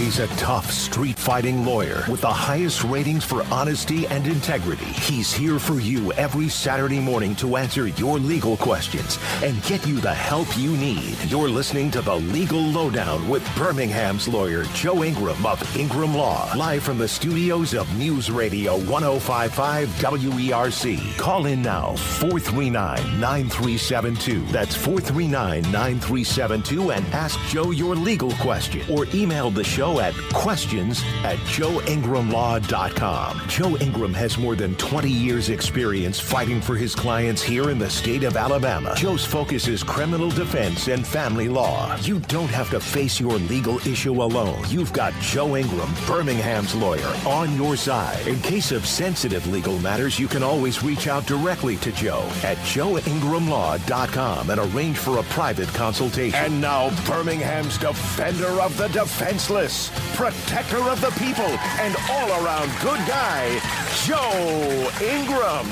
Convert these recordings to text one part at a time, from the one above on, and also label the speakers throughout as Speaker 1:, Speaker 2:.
Speaker 1: He's a tough street-fighting lawyer with the highest ratings for honesty and integrity. He's here for you every Saturday morning to answer your legal questions and get you the help you need. You're listening to The Legal Lowdown with Birmingham's lawyer, Joe Ingram of Ingram Law, live from the studios of News Radio 105.5 WERC. Call in now, 439-9372. That's 439-9372, and ask Joe your legal question, or email the show at questions@joeingramlaw.com. Joe Ingram has more than 20 years experience fighting for his clients here in the state of Alabama. Joe's focus is criminal defense and family law. You don't have to face your legal issue alone. You've got Joe Ingram, Birmingham's lawyer, on your side. In case of sensitive legal matters, you can always reach out directly to Joe at joeingramlaw.com and arrange for a private consultation. And now, Birmingham's defender of the defenseless, protector of the people, and all-around good guy, Joe Ingram.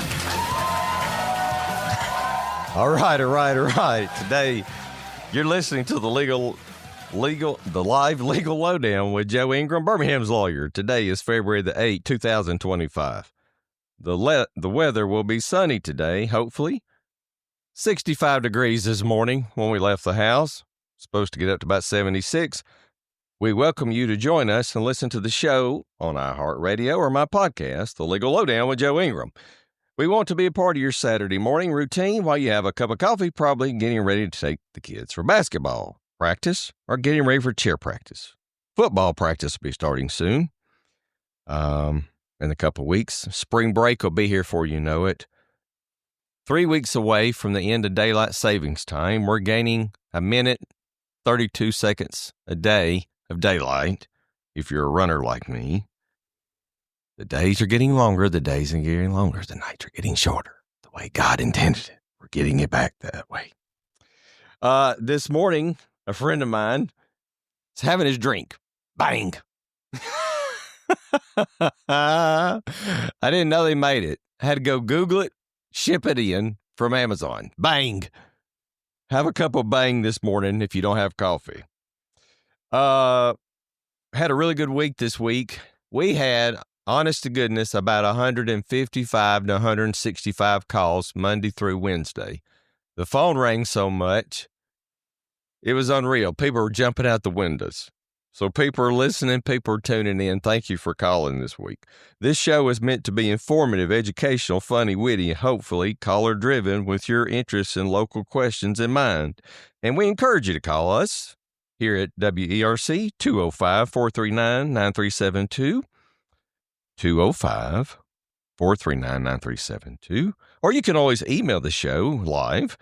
Speaker 2: All right. Today, you're listening to the live legal lowdown with Joe Ingram, Birmingham's lawyer. Today is February the 8th, 2025. The weather will be sunny today, hopefully. 65 degrees this morning when we left the house. Supposed to get up to about 76. We welcome you to join us and listen to the show on iHeartRadio or my podcast, The Legal Lowdown with Joe Ingram. We want to be a part of your Saturday morning routine while you have a cup of coffee, probably getting ready to take the kids for basketball practice or getting ready for cheer practice. Football practice will be starting soon. In a couple of weeks. Spring break will be here before you know it. 3 weeks away from the end of daylight savings time. We're gaining a minute, 32 seconds a day of daylight. If you're a runner like me, the days are getting longer. The days are getting longer. The nights are getting shorter. The way God intended it. We're getting it back that way. This morning, a friend of mine is having his drink. Bang. I didn't know they made it. I had to go Google it, ship it in from Amazon. Bang. Have a cup of Bang this morning if you don't have coffee. Had a really good week this week. We had, honest to goodness, about 155 to 165 calls Monday through Wednesday. The phone rang so much, it was unreal. People were jumping out the windows. So people are listening, people are tuning in. Thank you for calling this week. This show is meant to be informative, educational, funny, witty, and hopefully caller-driven with your interests and local questions in mind. And we encourage you to call us here at WERC, 205-439-9372, 205-439-9372. Or you can always email the show live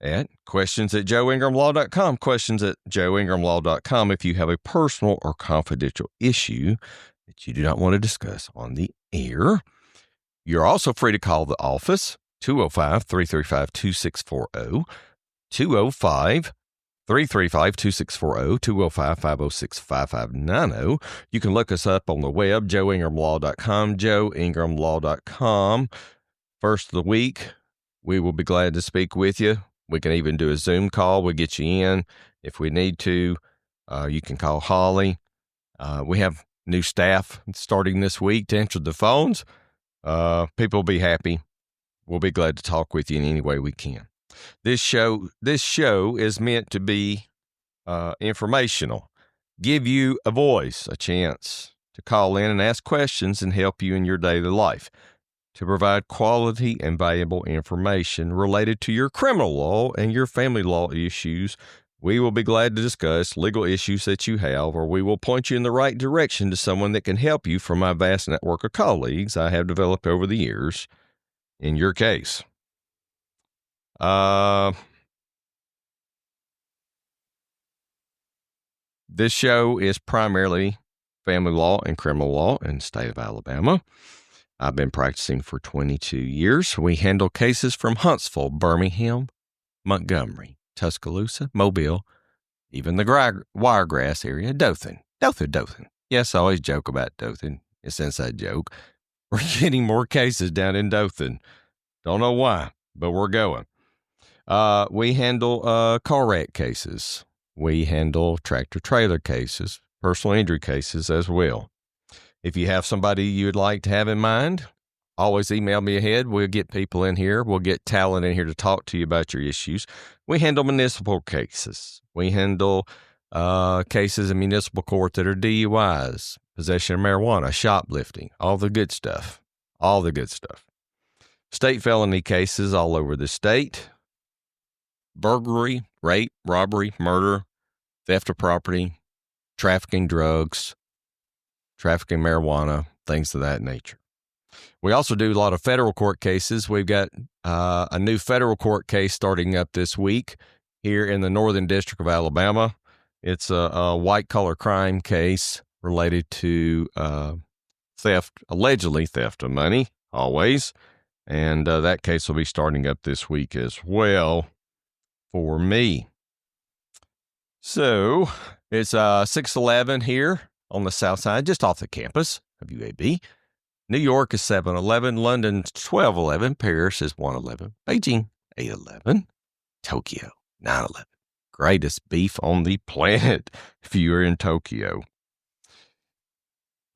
Speaker 2: at questions@joeingramlaw.com, questions@joeingramlaw.com if you have a personal or confidential issue that you do not want to discuss on the air. You're also free to call the office, 205-335-2640, 205-335-2640, 205-506-5590. You can look us up on the web, joeingramlaw.com, joeingramlaw.com. First of the week, we will be glad to speak with you. We can even do a Zoom call. We'll get you in if we need to. You can call Holly. We have new staff starting this week to answer the phones. People will be happy. We'll be glad to talk with you in any way we can. This show is meant to be informational, give you a voice, a chance to call in and ask questions and help you in your daily life, to provide quality and valuable information related to your criminal law and your family law issues. We will be glad to discuss legal issues that you have, or we will point you in the right direction to someone that can help you from my vast network of colleagues I have developed over the years in your case. This show is primarily family law and criminal law in the state of Alabama. I've been practicing for 22 years. We handle cases from Huntsville, Birmingham, Montgomery, Tuscaloosa, Mobile, even the Wiregrass area, Dothan. Yes, I always joke about Dothan. It's an inside joke. We're getting more cases down in Dothan. Don't know why, but we're going. We handle car wreck cases. We handle tractor-trailer cases, personal injury cases as well. If you have somebody you would like to have in mind, always email me ahead. We'll get people in here. We'll get talent in here to talk to you about your issues. We handle municipal cases. We handle cases in municipal court that are DUIs, possession of marijuana, shoplifting, all the good stuff. All the good stuff. State felony cases all over the state. Burglary, rape, robbery, murder, theft of property, trafficking drugs, trafficking marijuana, things of that nature. We also do a lot of federal court cases. We've got a new federal court case starting up this week here in the Northern District of Alabama. It's a white-collar crime case related to allegedly theft of money, always. And that case will be starting up this week as well for me. So it's 611 here on the south side, just off the campus of UAB. New York is 711, London's 1211, Paris is 111, Beijing 811, Tokyo 911. Greatest beef on the planet if you are in Tokyo.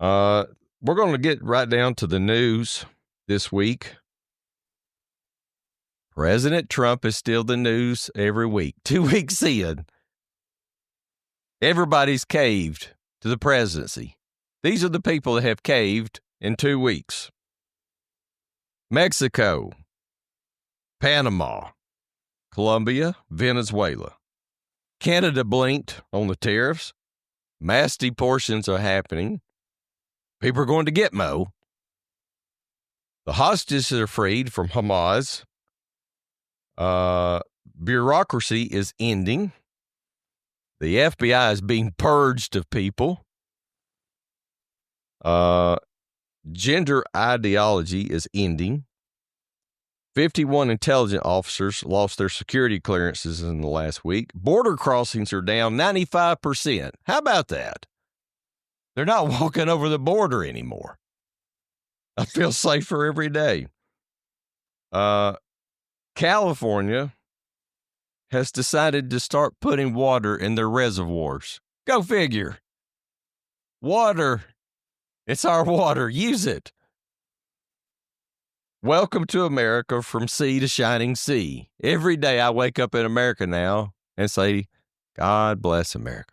Speaker 2: We're going to get right down to the news this week. President Trump is still the news every week. 2 weeks in, everybody's caved to the presidency. These are the people that have caved in 2 weeks. Mexico, Panama, Colombia, Venezuela. Canada blinked on the tariffs. Mass deportations are happening. People are going to Gitmo. The hostages are freed from Hamas. Bureaucracy is ending. The FBI is being purged of people. Gender ideology is ending. 51 intelligence officers lost their security clearances in the last week. Border crossings are down 95%. How about that? They're not walking over the border anymore. I feel safer every day. California has decided to start putting water in their reservoirs. Go figure. Water. It's our water. Use it. Welcome to America, from sea to shining sea. Every day I wake up in America now and say, God bless America.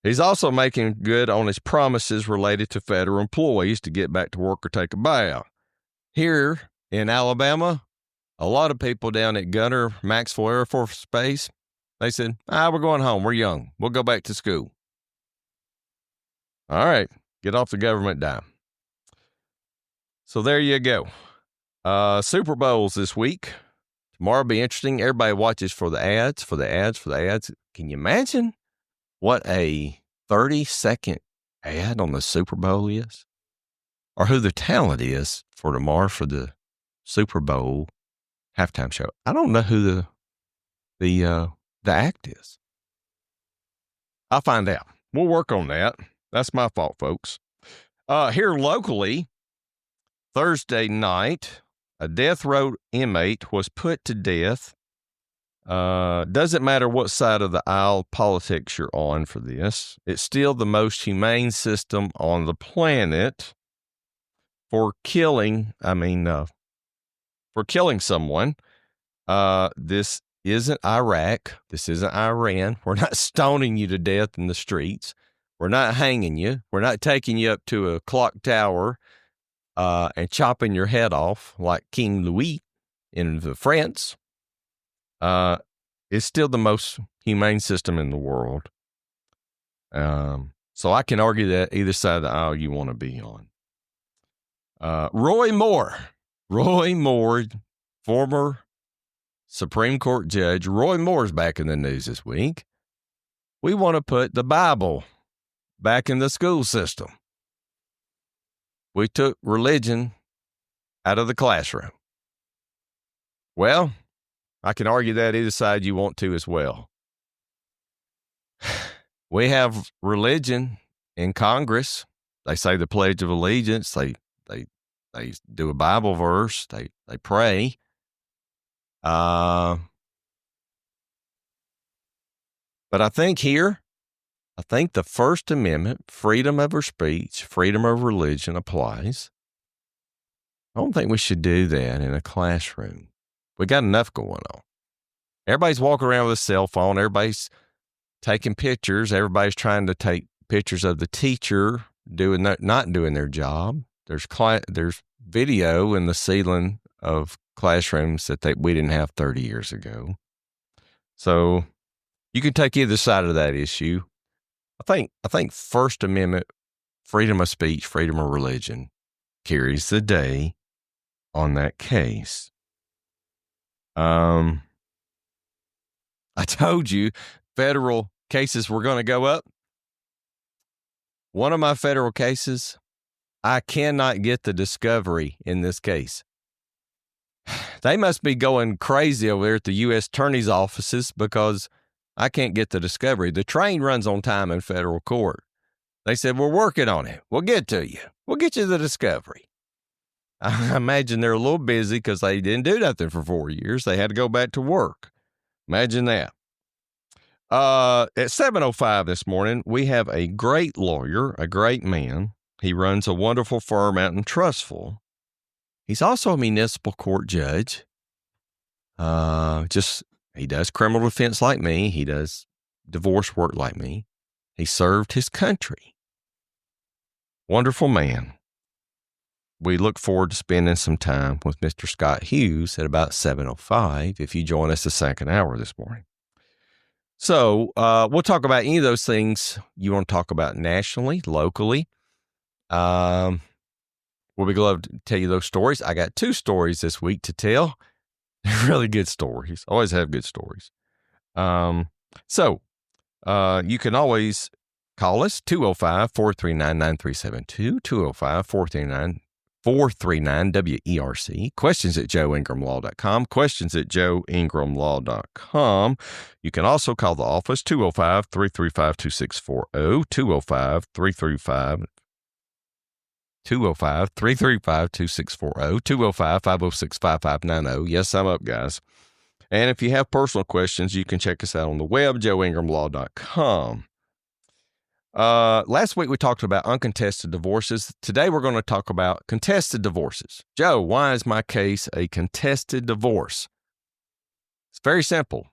Speaker 2: He's also making good on his promises related to federal employees to get back to work or take a buyout. Here in Alabama, a lot of people down at Gunter Maxwell Air Force Base, they said, we're going home. We're young. We'll go back to school. All right, get off the government dime. So there you go. Super Bowls this week. Tomorrow will be interesting. Everybody watches for the ads. Can you imagine what a 30-second ad on the Super Bowl is? Or who the talent is for tomorrow for the Super Bowl halftime show. I don't know who the act is. I'll find out. We'll work on that. That's my fault, folks. Here locally, Thursday night, a death row inmate was put to death. Doesn't matter what side of the aisle politics you're on for this. It's still the most humane system on the planet for killing someone. This isn't Iraq. This isn't Iran. We're not stoning you to death in the streets. We're not hanging you. We're not taking you up to a clock tower and chopping your head off like King Louis in France. It's still the most humane system in the world. So I can argue that either side of the aisle you want to be on. Roy Moore, former Supreme Court judge. Roy Moore's back in the news this week. We want to put the Bible back in the school system. We took religion out of the classroom. Well, I can argue that either side you want to as well. We have religion in Congress. They say the Pledge of Allegiance. They do a Bible verse. They pray. But I think here I think the First Amendment, freedom of speech, freedom of religion applies. I don't think we should do that in a classroom. We got enough going on. Everybody's walking around with a cell phone. Everybody's taking pictures. Everybody's trying to take pictures of the teacher not doing their job. There's video in the ceiling of classrooms that we didn't have 30 years ago. So you can take either side of that issue. I think First Amendment, freedom of speech, freedom of religion carries the day on that case. I told you federal cases were going to go up. One of my federal cases, I cannot get the discovery in this case. They must be going crazy over there at the U.S. Attorney's offices because I can't get the discovery. The train runs on time in federal court. They said, we're working on it. We'll get to you. We'll get you the discovery. I imagine they're a little busy because they didn't do nothing for 4 years. They had to go back to work. Imagine that. At 7:05 this morning, we have a great lawyer, a great man. He runs a wonderful firm out in Trussville. He's also a municipal court judge. He does criminal defense like me. He does divorce work like me. He served his country. Wonderful man. We look forward to spending some time with Mr. Scott Hughes at about 7:05 if you join us the second hour this morning. So we'll talk about any of those things you want to talk about nationally, locally. We'll be glad to tell you those stories. I got 2 stories this week to tell. Really good stories. Always have good stories. So you can always call us, 205-439-9372, 205-439-WERC, questions at joeingramlaw.com, questions at joeingramlaw.com. You can also call the office, 205-335-2640, 205-335-2640, 205-506-5590. Yes, I'm up, guys. And if you have personal questions, you can check us out on the web, joeingramlaw.com. Last week we talked about uncontested divorces. Today we're going to talk about contested divorces. Joe, why is my case a contested divorce? It's very simple.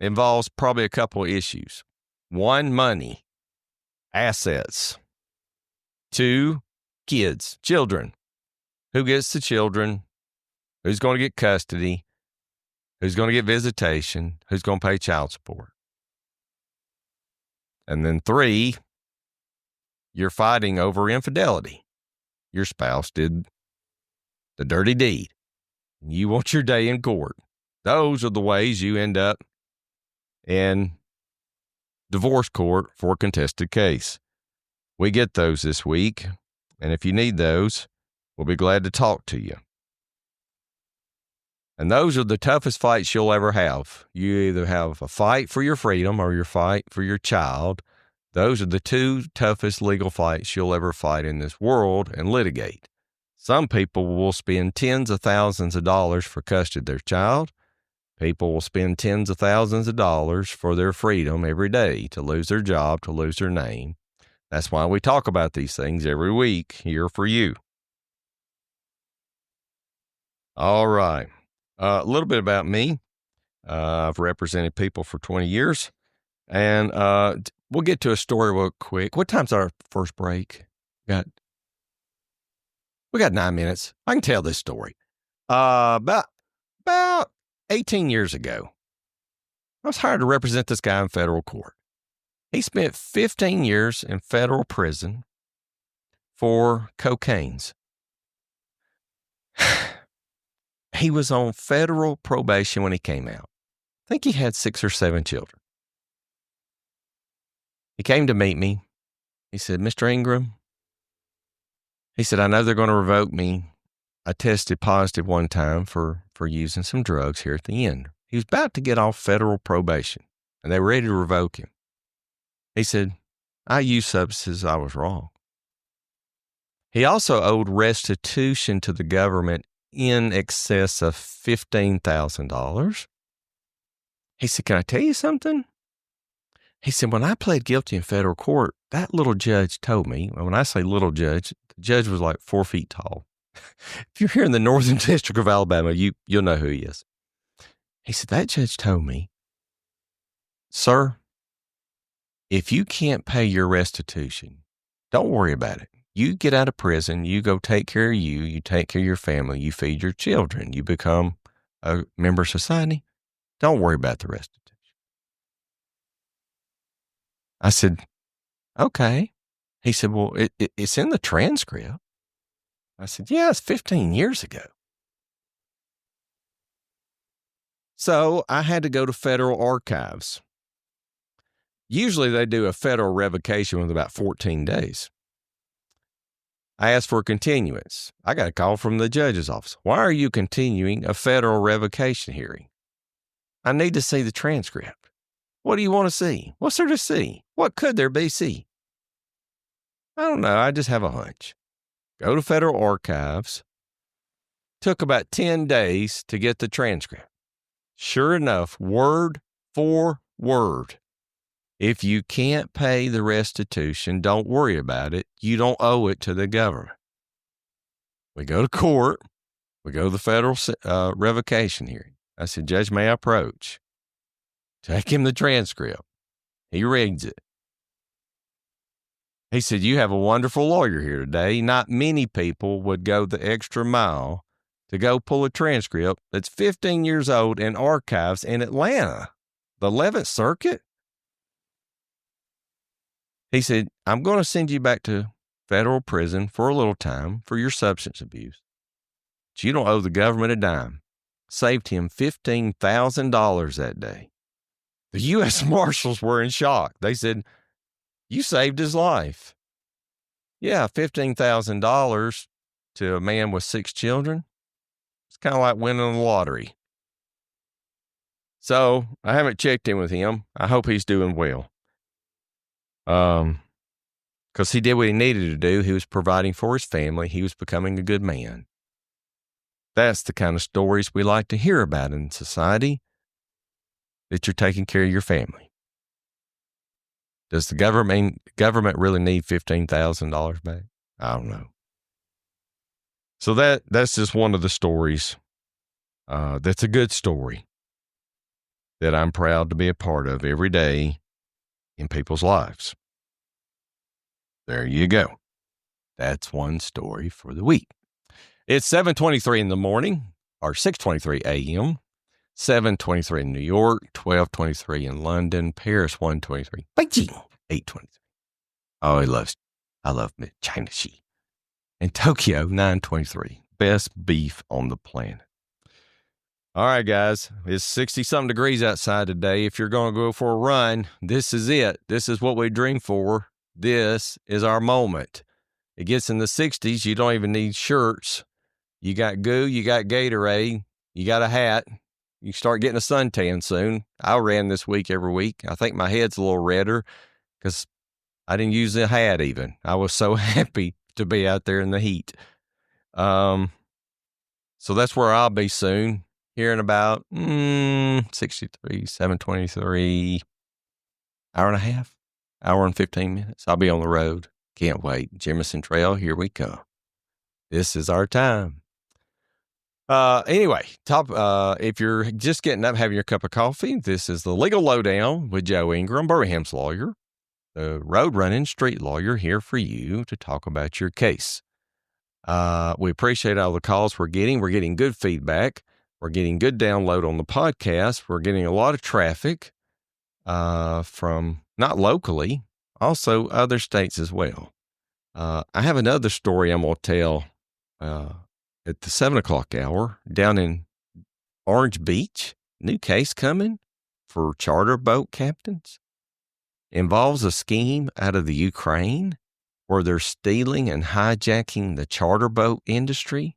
Speaker 2: It involves probably a couple of issues. 1, money, assets. 2, kids, children. Who gets the children? Who's going to get custody? Who's going to get visitation? Who's going to pay child support? And then 3, you're fighting over infidelity. Your spouse did the dirty deed. You want your day in court. Those are the ways you end up in divorce court for a contested case. We get those this week. And if you need those, we'll be glad to talk to you. And those are the toughest fights you'll ever have. You either have a fight for your freedom or your fight for your child. Those are the 2 toughest legal fights you'll ever fight in this world and litigate. Some people will spend tens of thousands of dollars for custody of their child. People will spend tens of thousands of dollars for their freedom every day, to lose their job, to lose their name. That's why we talk about these things every week here for you. All right. A little bit about me. I've represented people for 20 years. And we'll get to a story real quick. What time's our first break? We got 9 minutes. I can tell this story. About 18 years ago, I was hired to represent this guy in federal court. He spent 15 years in federal prison for cocaines. He was on federal probation when he came out. I think he had 6 or 7 children. He came to meet me. He said, Mr. Ingram, he said, I know they're going to revoke me. I tested positive one time for using some drugs here at the end. He was about to get off federal probation, and they were ready to revoke him. He said, I used substances. I was wrong. He also owed restitution to the government in excess of $15,000. He said, can I tell you something? He said, when I pled guilty in federal court, that little judge told me, when I say little judge, the judge was like 4 feet tall. If you're here in the Northern District of Alabama, you'll know who he is. He said, that judge told me, sir, if you can't pay your restitution, don't worry about it. You get out of prison, you go take care of you take care of your family, you feed your children, you become a member of society. Don't worry about the restitution. I said, okay. He said, well, it's in the transcript. I said, yeah, it's 15 years ago. So I had to go to federal archives. Usually they do a federal revocation with about 14 days. I asked for a continuance. I got a call from the judge's office. Why are you continuing a federal revocation hearing? I need to see the transcript. What do you want to see? What's there to see? What could there be see? I don't know. I just have a hunch. Go to federal archives. Took about 10 days to get the transcript. Sure enough, word for word. If you can't pay the restitution, don't worry about it. You don't owe it to the government. We go to court. We go to the federal revocation hearing. I said, Judge, may I approach? Take him the transcript. He reads it. He said, you have a wonderful lawyer here today. Not many people would go the extra mile to go pull a transcript that's 15 years old in archives in Atlanta, the 11th Circuit. He said, I'm going to send you back to federal prison for a little time for your substance abuse. But you don't owe the government a dime. Saved him $15,000 that day. The U.S. Marshals were in shock. They said, you saved his life. Yeah, $15,000 to a man with 6 children. It's kind of like winning the lottery. So I haven't checked in with him. I hope he's doing well. Because he did what he needed to do. He was providing for his family. He was becoming a good man. That's the kind of stories we like to hear about in society, that you're taking care of your family. Does the government really need $15,000 back? I don't know. So that's just one of the stories. That's a good story that I'm proud to be a part of every day in people's lives. There you go. That's one story for the week. It's 7:23 in the morning, or 6:23 a.m., 7:23 in New York, 12:23 in London, Paris 1:23, Beijing 8:23. Oh, I love China Xi. And Tokyo 9:23. Best beef on the planet. All right, guys, it's 60-something degrees outside today. If you're going to go for a run, this is it. This is what we dream for. This is our moment. It gets in the 60s. You don't even need shirts. You got goo, you got Gatorade, you got a hat. You start getting a suntan soon. I ran this week every week. I think my head's a little redder because I didn't use the hat even. I was so happy to be out there in the heat. So that's where I'll be soon. Here in about 63, 7:23, hour and a half, hour and 15 minutes. I'll be on the road. Can't wait. Jemison Trail, here we come. This is our time. Anyway, if you're just getting up, having your cup of coffee, this is the Legal Lowdown with Joe Ingram, Birmingham's lawyer, the road running street lawyer, here for you to talk about your case. We appreciate all the calls we're getting. We're getting good feedback. We're getting good download on the podcast. We're getting a lot of traffic from not locally, also other states as well. I have another story I'm going to tell at the 7 o'clock hour down in Orange Beach. New case coming for charter boat captains. Involves a scheme out of the Ukraine where they're stealing and hijacking the charter boat industry.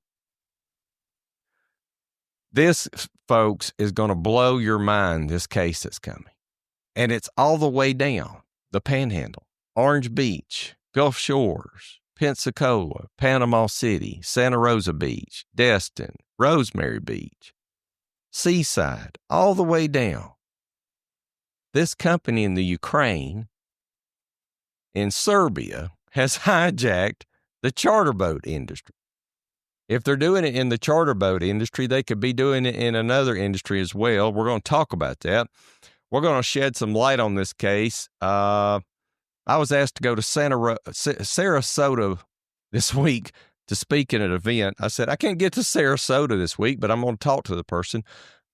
Speaker 2: This, folks, is going to blow your mind, this case that's coming. And it's all the way down the Panhandle, Orange Beach, Gulf Shores, Pensacola, Panama City, Santa Rosa Beach, Destin, Rosemary Beach, Seaside, all the way down. this company in the Ukraine, in Serbia, has hijacked the charter boat industry. If they're doing it in the charter boat industry, they could be doing it in another industry as well. We're going to talk about that. We're going to shed some light on this case. I was asked to go to Sarasota this week to speak at an event. I said, I can't get to Sarasota this week, but I'm going to talk to the person.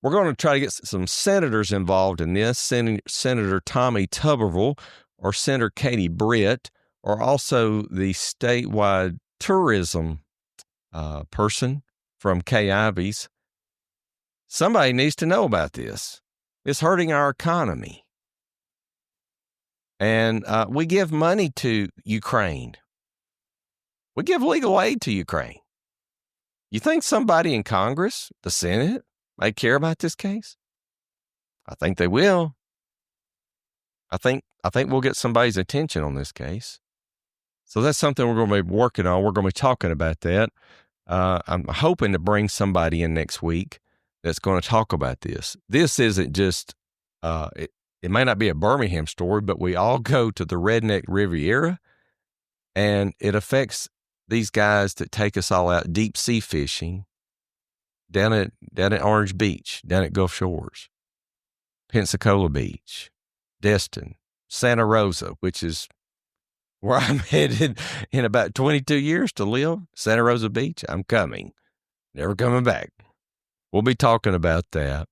Speaker 2: We're going to try to get some senators involved in this, Senator Tommy Tuberville or Senator Katie Britt, or also the statewide tourism person from Kay Ivies. Somebody needs to know about this. It's hurting our economy. And we give money to Ukraine. We give legal aid to Ukraine. You think somebody in Congress, the Senate, may care about this case? I think they will. I think we'll get somebody's attention on this case. So that's something we're going to be working on. We're going to be talking about that. I'm hoping to bring somebody in next week that's going to talk about this. This isn't just, it may not be a Birmingham story, but we all go to the Redneck Riviera, and it affects these guys that take us all out deep sea fishing down at Orange Beach, down at Gulf Shores, Pensacola Beach, Destin, Santa Rosa, which is where I'm headed in about 22 years to live. Santa Rosa Beach, I'm coming. Never coming back. We'll be talking about that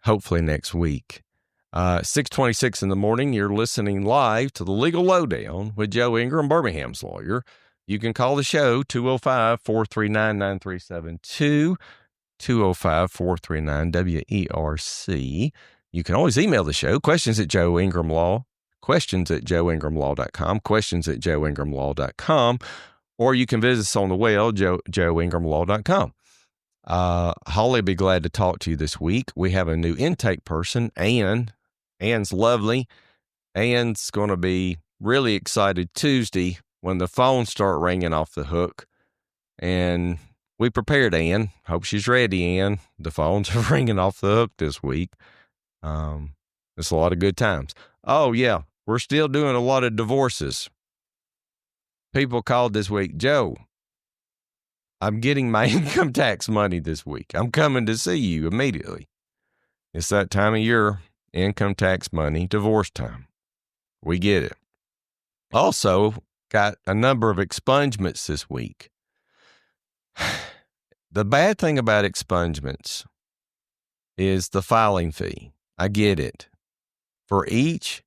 Speaker 2: hopefully next week. 6:26 in the morning, you're listening live to the Legal Lowdown with Joe Ingram, Birmingham's lawyer. You can call the show, 205-439-9372, 205-439-WERC. You can always email the show, questions at joeingramlaw.com, questions@joeingramlaw.com, or you can visit us on the web, joeingramlaw.com. Holly will be glad to talk to you this week. We have a new intake person, Ann. Ann's lovely. Ann's going to be really excited Tuesday when the phones start ringing off the hook. And we prepared Ann. Hope she's ready, Ann. The phones are ringing off the hook this week. It's a lot of good times. Oh, yeah. We're still doing a lot of divorces. People called this week, Joe, I'm getting my income tax money this week. I'm coming to see you immediately. It's that time of year, income tax money, divorce time. We get it. Also, got a number of expungements this week. The bad thing about expungements is the filing fee. I get it. For each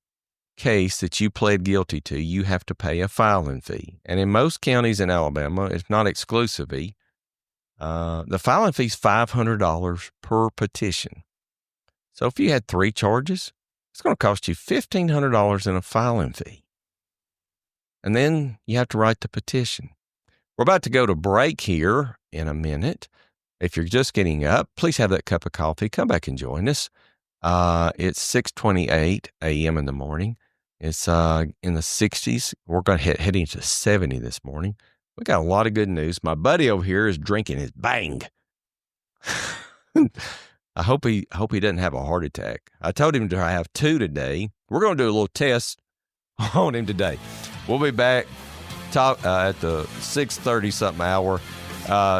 Speaker 2: case that you pled guilty to, you have to pay a filing fee. And in most counties in Alabama, it's not exclusively. The filing fee is $500 per petition. So if you had 3 charges, it's going to cost you $1,500 in a filing fee. And then you have to write the petition. We're about to go to break here in a minute. If you're just getting up, please have that cup of coffee. Come back and join us. It's 6:28 a.m. in the morning. It's in the 60s. We're going to heading to 70 this morning. We got a lot of good news. My buddy over here is drinking his Bang. I hope he doesn't have a heart attack. I told him to have 2 today. We're going to do a little test on him today. We'll be back at the 6:30 something hour,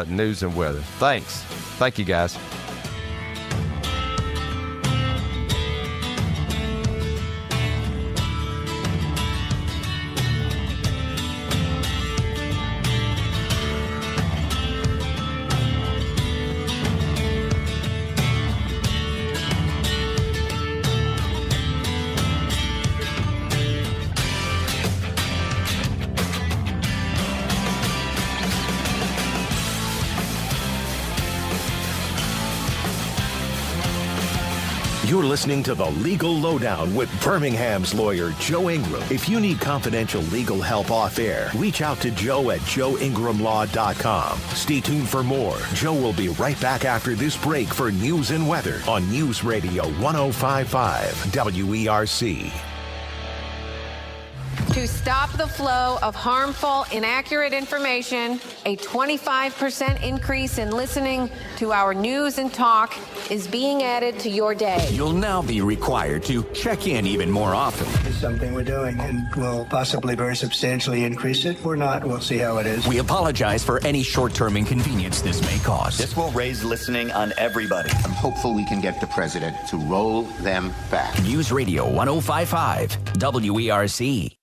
Speaker 2: news and weather. Thanks. Thank you, guys.
Speaker 1: You're listening to The Legal Lowdown with Birmingham's lawyer, Joe Ingram. If you need confidential legal help off air, reach out to Joe at joeingramlaw.com. Stay tuned for more. Joe will be right back after this break for news and weather on News Radio 105.5 WERC.
Speaker 3: To stop the flow of harmful, inaccurate information, a 25% increase in listening to our news and talk is being added to your day.
Speaker 4: You'll now be required to check in even more often.
Speaker 5: It's something we're doing, and we'll possibly very substantially increase it. We're not. We'll see how it is.
Speaker 4: We apologize for any short-term inconvenience this may cause.
Speaker 6: This will raise listening on everybody.
Speaker 7: I'm hopeful we can get the president to roll them back.
Speaker 4: News Radio 1055, WERC.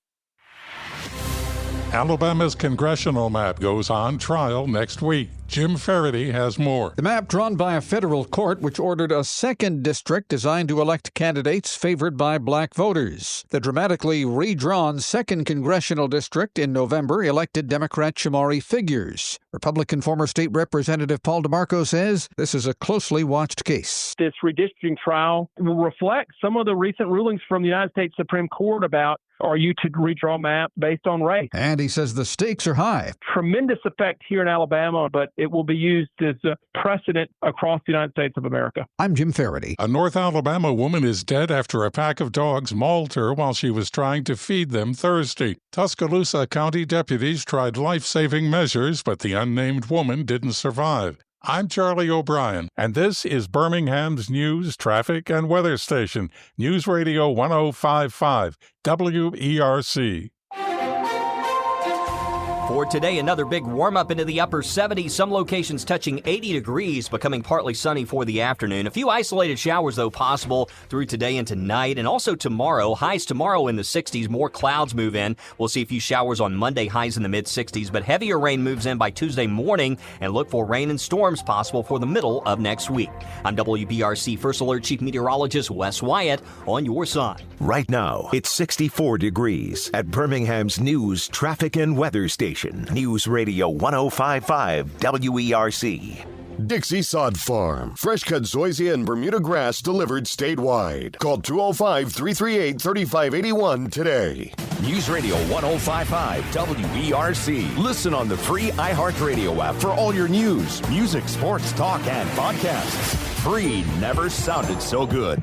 Speaker 8: Alabama's congressional map goes on trial next week. Jim Faraday has more.
Speaker 9: The map drawn by a federal court which ordered a second district designed to elect candidates favored by black voters. The dramatically redrawn second congressional district in November elected Democrat Shamari Figures. Republican former state representative Paul DeMarco says this is a closely watched case.
Speaker 10: This redistricting trial will reflect some of the recent rulings from the United States Supreme Court about are you to redraw a map based on race.
Speaker 9: And he says the stakes are high.
Speaker 10: Tremendous effect here in Alabama, but it will be used as a precedent across the United States of America.
Speaker 9: I'm Jim Faraday.
Speaker 8: A North Alabama woman is dead after a pack of dogs mauled her while she was trying to feed them Thursday. Tuscaloosa County deputies tried life-saving measures, but the unnamed woman didn't survive. I'm Charlie O'Brien, and this is Birmingham's news, traffic, and weather station, News Radio 1055, WERC.
Speaker 11: For today, another big warm-up into the upper 70s, some locations touching 80 degrees, becoming partly sunny for the afternoon. A few isolated showers, though, possible through today and tonight, and also tomorrow. Highs tomorrow in the 60s, more clouds move in. We'll see a few showers on Monday, highs in the mid-60s, but heavier rain moves in by Tuesday morning, and look for rain and storms possible for the middle of next week. I'm WBRC First Alert Chief Meteorologist Wes Wyatt on your side.
Speaker 1: Right now, it's 64 degrees at Birmingham's news, traffic, and weather station. News Radio 1055 WERC.
Speaker 12: Dixie Sod Farm. Fresh cut zoysia and Bermuda grass delivered statewide. Call 205-338-3581 today.
Speaker 4: News Radio 1055, WERC.
Speaker 1: Listen on the free iHeartRadio app for all your news, music, sports, talk, and podcasts. Free never sounded so good.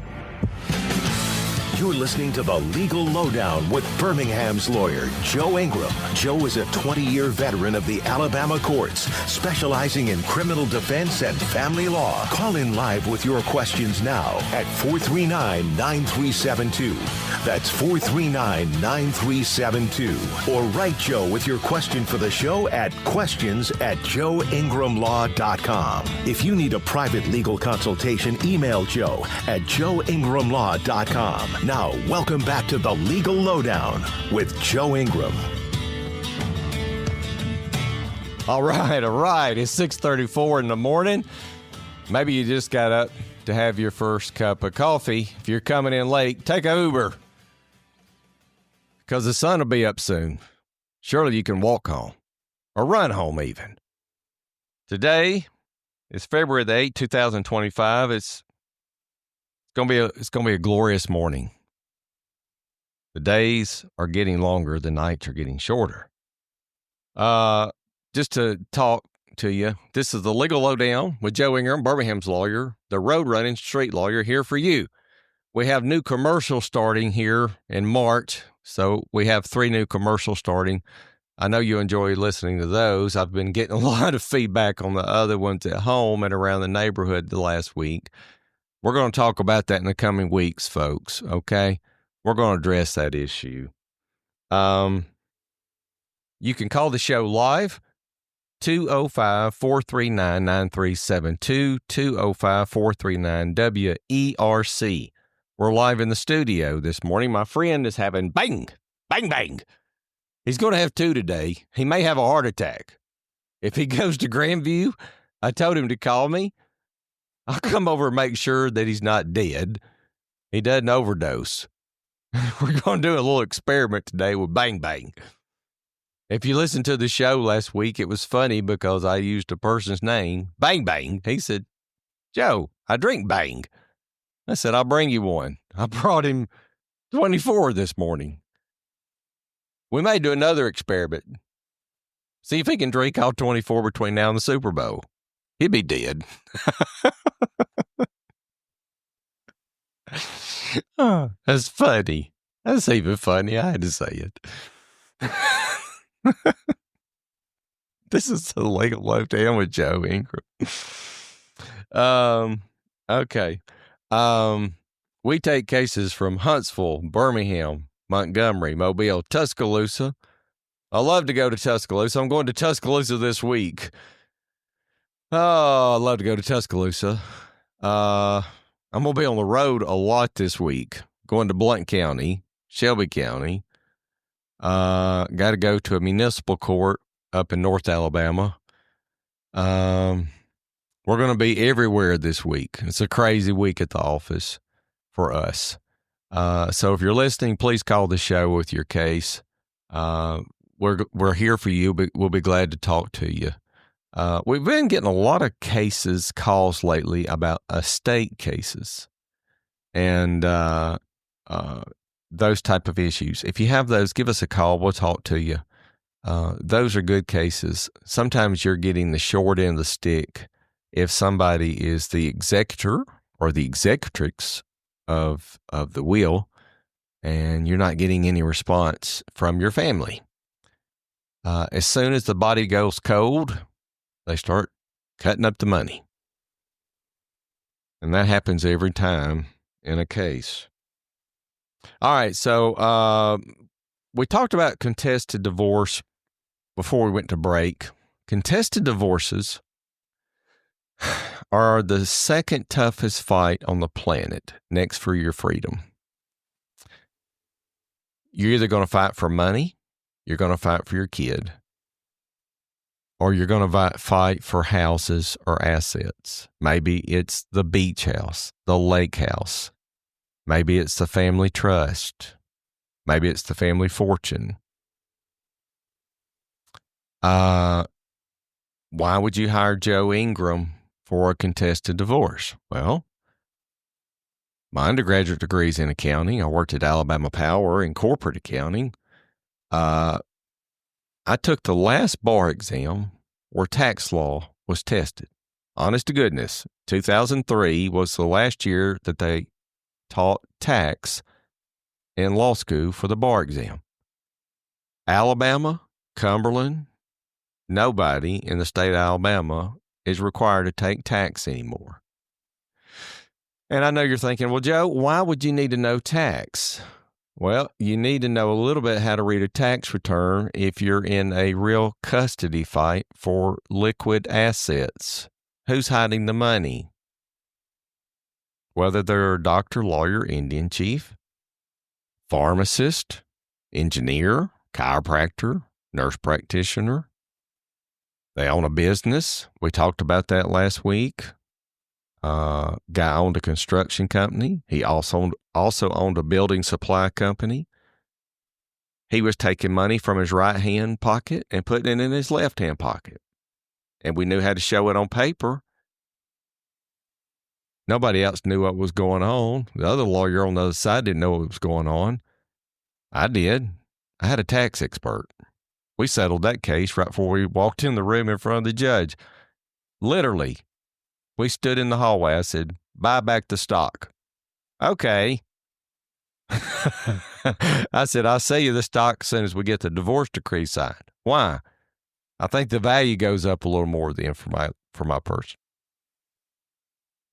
Speaker 1: You're listening to The Legal Lowdown with Birmingham's lawyer, Joe Ingram. Joe is a 20-year veteran of the Alabama courts, specializing in criminal defense and family law. Call in live with your questions now at 439-9372. That's 439-9372. Or write Joe with your question for the show at questions@joeingramlaw.com. If you need a private legal consultation, email Joe at joeingramlaw.com. Now, welcome back to The Legal Lowdown with Joe Ingram.
Speaker 2: All right. It's 6:34 in the morning. Maybe you just got up to have your first cup of coffee. If you're coming in late, take a Uber, because the sun will be up soon. Surely you can walk home or run home even. Today is February the 8th, 2025. It's gonna be a glorious morning. The days are getting longer, the nights are getting shorter. Just to talk to you, this is the Legal Lowdown with Joe Ingram, Birmingham's lawyer, the road running street lawyer, here for you. We have new commercials starting here in March, so we have 3 new commercials starting. I know you enjoy listening to those. I've been getting a lot of feedback on the other ones at home and around the neighborhood the last week. We're going to talk about that in the coming weeks, folks, okay? We're going to address that issue. You can call the show live, 205-439-9372, 205-439-WERC. We're live in the studio this morning. My friend is having bang. He's going to have 2 today. He may have a heart attack. If he goes to Grandview, I told him to call me. I'll come over and make sure that he's not dead. He doesn't overdose. We're going to do a little experiment today with Bang Bang. If you listened to the show last week, it was funny because I used a person's name, Bang Bang. He said, Joe, I drink Bang. I said, I'll bring you one. I brought him 24 this morning. We may do another experiment. See if he can drink all 24 between now and the Super Bowl. He'd be dead. That's funny. That's even funny. I had to say it. This is the legal lowdown with Joe Ingram. Okay. We take cases from Huntsville, Birmingham, Montgomery, Mobile, Tuscaloosa. I love to go to Tuscaloosa. I'm going to Tuscaloosa this week. Oh, I love to go to Tuscaloosa. I'm going to be on the road a lot this week. Going to Blount County, Shelby County. Got to go to a municipal court up in North Alabama. We're going to be everywhere this week. It's a crazy week at the office for us. So if you're listening, please call the show with your case. We're here for you, but we'll be glad to talk to you. We've been getting a lot of calls lately about estate cases and those type of issues. If you have those, give us a call. We'll talk to you. Those are good cases. Sometimes you're getting the short end of the stick if somebody is the executor or the executrix of the will, and you're not getting any response from your family. As soon as the body goes cold, they start cutting up the money. And that happens every time in a case. All right, so we talked about contested divorce before we went to break. Contested divorces are the second toughest fight on the planet, next for your freedom. You're either going to fight for money, you're going to fight for your kid, or you're going to fight for houses or assets. Maybe it's the beach house, the lake house. Maybe it's the family trust. Maybe it's the family fortune. Why would you hire Joe Ingram for a contested divorce? Well, my undergraduate degree is in accounting. I worked at Alabama Power in corporate accounting. I took the last bar exam where tax law was tested. Honest to goodness, 2003 was the last year that they taught tax in law school for the bar exam. Alabama, Cumberland, nobody in the state of Alabama is required to take tax anymore. And I know you're thinking, well, Joe, why would you need to know tax? Well, you need to know a little bit how to read a tax return if you're in a real custody fight for liquid assets. Who's hiding the money? Whether they're a doctor, lawyer, Indian chief, pharmacist, engineer, chiropractor, nurse practitioner. They own a business. We talked about that last week. Guy owned a construction company. He also owned a building supply company. He was taking money from his right-hand pocket and putting it in his left-hand pocket. And we knew how to show it on paper. Nobody else knew what was going on. The other lawyer on the other side didn't know what was going on. I did. I had a tax expert. We settled that case right before we walked in the room in front of the judge. Literally, we stood in the hallway. I said, buy back the stock. Okay. I said, I'll sell you the stock as soon as we get the divorce decree signed. Why? I think the value goes up a little more than for my person.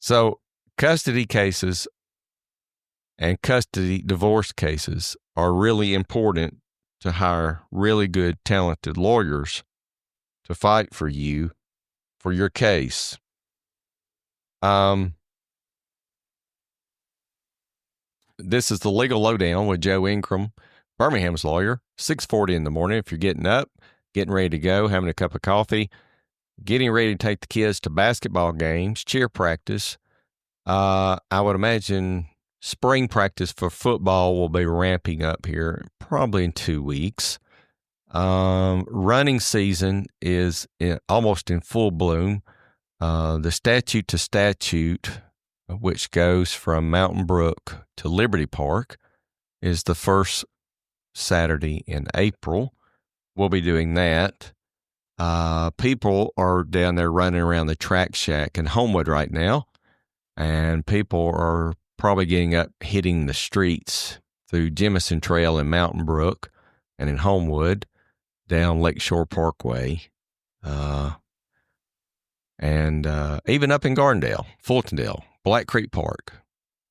Speaker 2: So custody cases and custody divorce cases are really important to hire really good, talented lawyers to fight for you for your case. This is the Legal Lowdown with Joe Ingram, Birmingham's lawyer, 6:40 in the morning. If you're getting up, getting ready to go, having a cup of coffee, getting ready to take the kids to basketball games, cheer practice, I would imagine spring practice for football will be ramping up here probably in 2 weeks. Running season is almost in full bloom. The statute to statute, which goes from Mountain Brook to Liberty Park, is the first Saturday in April. We'll be doing that. People are down there running around the track shack in Homewood right now, and people are probably getting up, hitting the streets through Jemison Trail and Mountain Brook and in Homewood, down Lakeshore Parkway, and even up in Gardendale, Fultondale, Black Creek Park.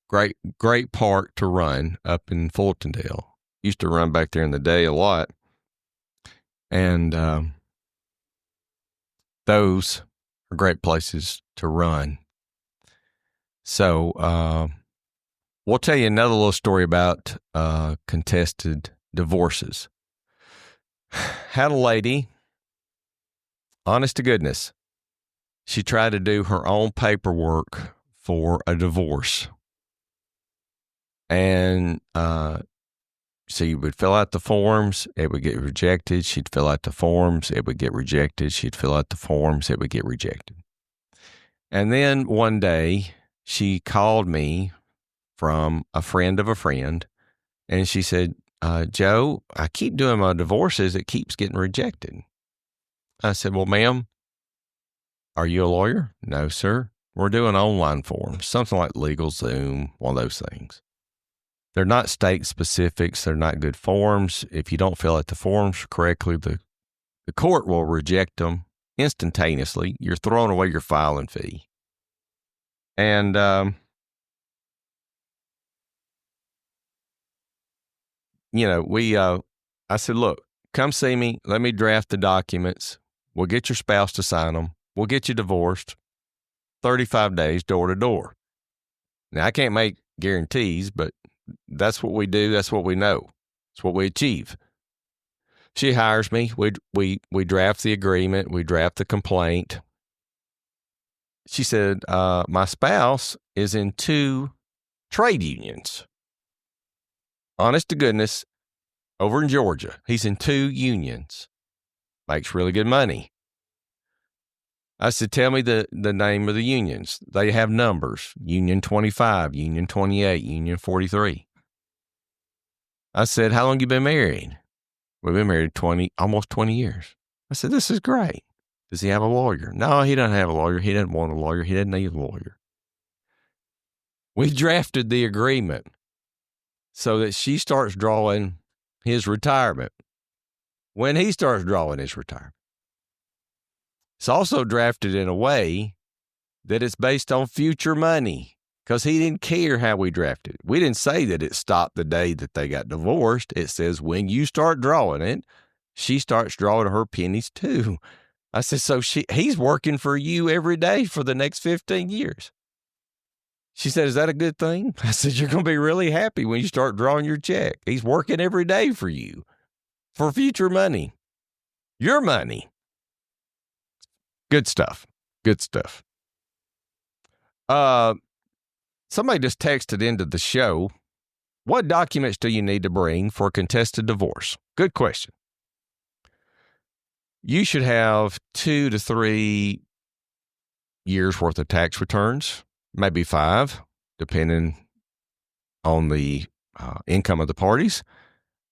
Speaker 2: Great park to run up in Fultondale. Used to run back there in the day a lot. And those are great places to run. So we'll tell you another little story about contested divorces. Had a lady, honest to goodness, she tried to do her own paperwork for a divorce. And she would fill out the forms, it would get rejected. She'd fill out the forms, it would get rejected. She'd fill out the forms, it would get rejected. And then one day she called me from a friend of a friend, and she said, Joe, I keep doing my divorces, it keeps getting rejected. I said, well, ma'am, are you a lawyer? No, sir. We're doing online forms, something like LegalZoom, one of those things. They're not state specifics. They're not good forms. If you don't fill out the forms correctly, the court will reject them instantaneously. You're throwing away your filing fee. And I said, look, come see me. Let me draft the documents. We'll get your spouse to sign them. We'll get you divorced. 35 days, door to door. Now, I can't make guarantees, but that's what we do. That's what we know. It's what we achieve. She hires me. We draft the agreement. We draft the complaint. She said, my spouse is in 2 trade unions. Honest to goodness, over in Georgia, he's in 2 unions. Makes really good money. I said, tell me the name of the unions. They have numbers. Union 25, Union 28, Union 43. I said, how long you been married? We've been married almost 20 years. I said, this is great. Does he have a lawyer? No, he doesn't have a lawyer. He doesn't want a lawyer. He doesn't need a lawyer. We drafted the agreement so that she starts drawing his retirement when he starts drawing his retirement. It's also drafted in a way that it's based on future money because he didn't care how we drafted it. We didn't say that it stopped the day that they got divorced. It says when you start drawing it, she starts drawing her pennies too. I said, so he's working for you every day for the next 15 years. She said, is that a good thing? I said, you're going to be really happy when you start drawing your check. He's working every day for you for future money, your money. Good stuff. Good stuff. Somebody just texted into the show, what documents do you need to bring for a contested divorce? Good question. You should have 2 to 3 years worth of tax returns, maybe 5, depending on the income of the parties.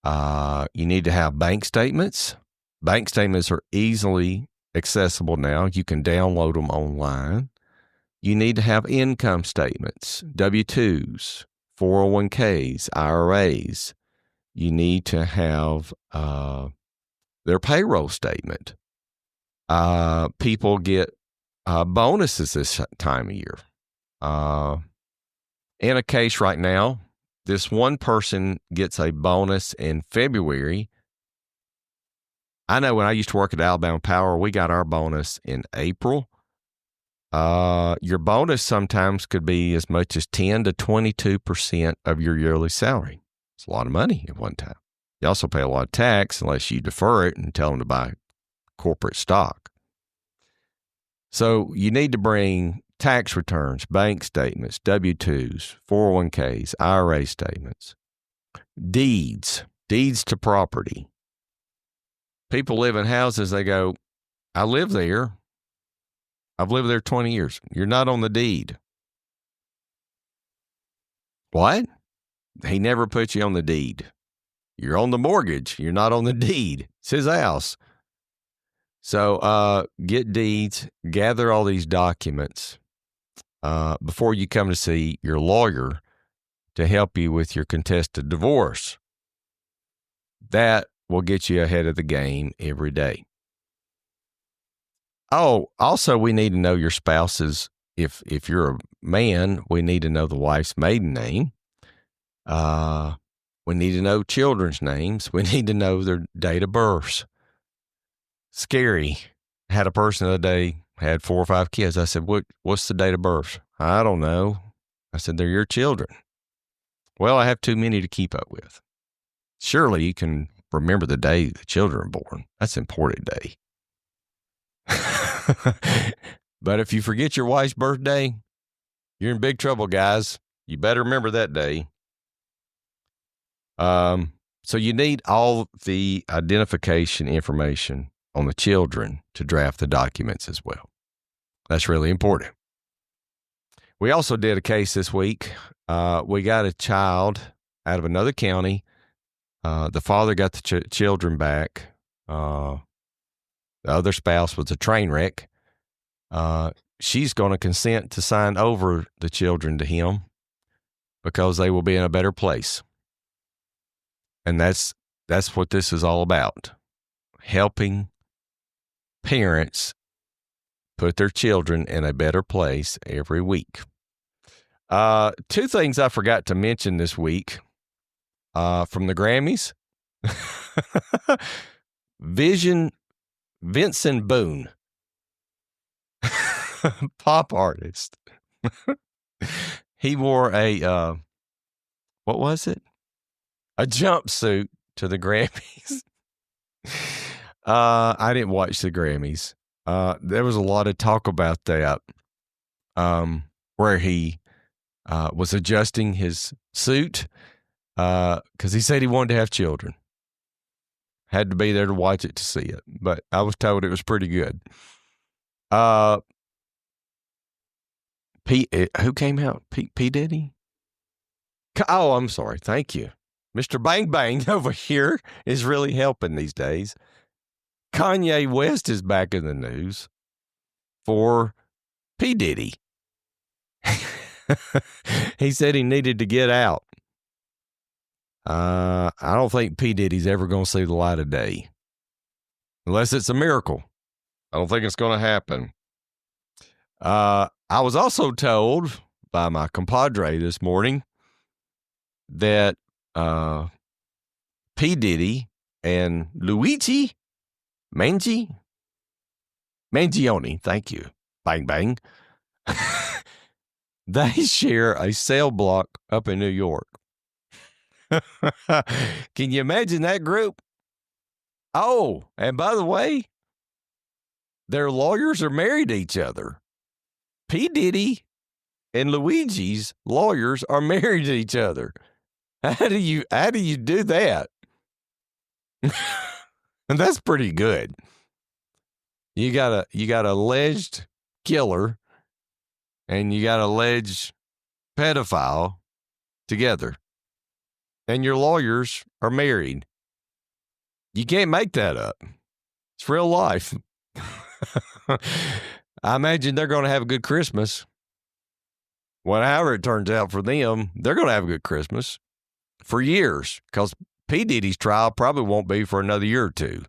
Speaker 2: You need to have bank statements. Bank statements are easily accessible now. You can download them online. You need to have income statements, W-2s, 401ks, IRAs. You need to have their payroll statement. People get bonuses this time of year. In a case right now, this one person gets a bonus in February. I know when I used to work at Alabama Power, we got our bonus in April. Your bonus sometimes could be as much as 10 to 22% of your yearly salary. It's a lot of money at one time. You also pay a lot of tax unless you defer it and tell them to buy corporate stock. So you need to bring tax returns, bank statements, W-2s, 401ks, IRA statements, deeds to property. People live in houses, they go, I live there. I've lived there 20 years. You're not on the deed. What? He never put you on the deed. You're on the mortgage. You're not on the deed. It's his house. So get deeds, gather all these documents before you come to see your lawyer to help you with your contested divorce. That will get you ahead of the game every day. Oh, also, we need to know your spouse's, if you're a man, we need to know the wife's maiden name. We need to know children's names. We need to know their date of birth. Scary. Had a person the other day, had 4 or 5 kids. I said, what's the date of birth? I don't know. I said, they're your children. Well, I have too many to keep up with. Surely you can remember the day the children are born. That's an important day. But if you forget your wife's birthday, you're in big trouble, guys. You better remember that day. So you need all the identification information on the children to draft the documents as well. That's really important. We also did a case this week. We got a child out of another county. The father got the children back. The other spouse was a train wreck. She's going to consent to sign over the children to him because they will be in a better place. And that's what this is all about. Helping parents put their children in a better place every week. 2 things I forgot to mention this week from the Grammys. Vincent Boone, pop artist. He wore a, what was it? A jumpsuit to the Grammys. I didn't watch the Grammys. There was a lot of talk about that, where he was adjusting his suit because he said he wanted to have children. Had to be there to watch it to see it, but I was told it was pretty good. Who came out? P. Diddy? Oh, I'm sorry. Thank you. Mr. Bang Bang over here is really helping these days. Kanye West is back in the news for P. Diddy. He said he needed to get out. I don't think P. Diddy's ever going to see the light of day. Unless it's a miracle. I don't think it's going to happen. I was also told by my compadre this morning that P. Diddy and Luigi Mangione, thank you, Bang Bang, they share a cell block up in New York. Can you imagine that group? Oh, and by the way, their lawyers are married to each other. P. Diddy and Luigi's lawyers are married to each other. How do you do that? And that's pretty good. You got an alleged killer and you got an alleged pedophile together. And your lawyers are married. You can't make that up. It's real life. I imagine they're going to have a good Christmas. However it turns out for them, they're going to have a good Christmas for years because P. Diddy's trial probably won't be for another year or 2.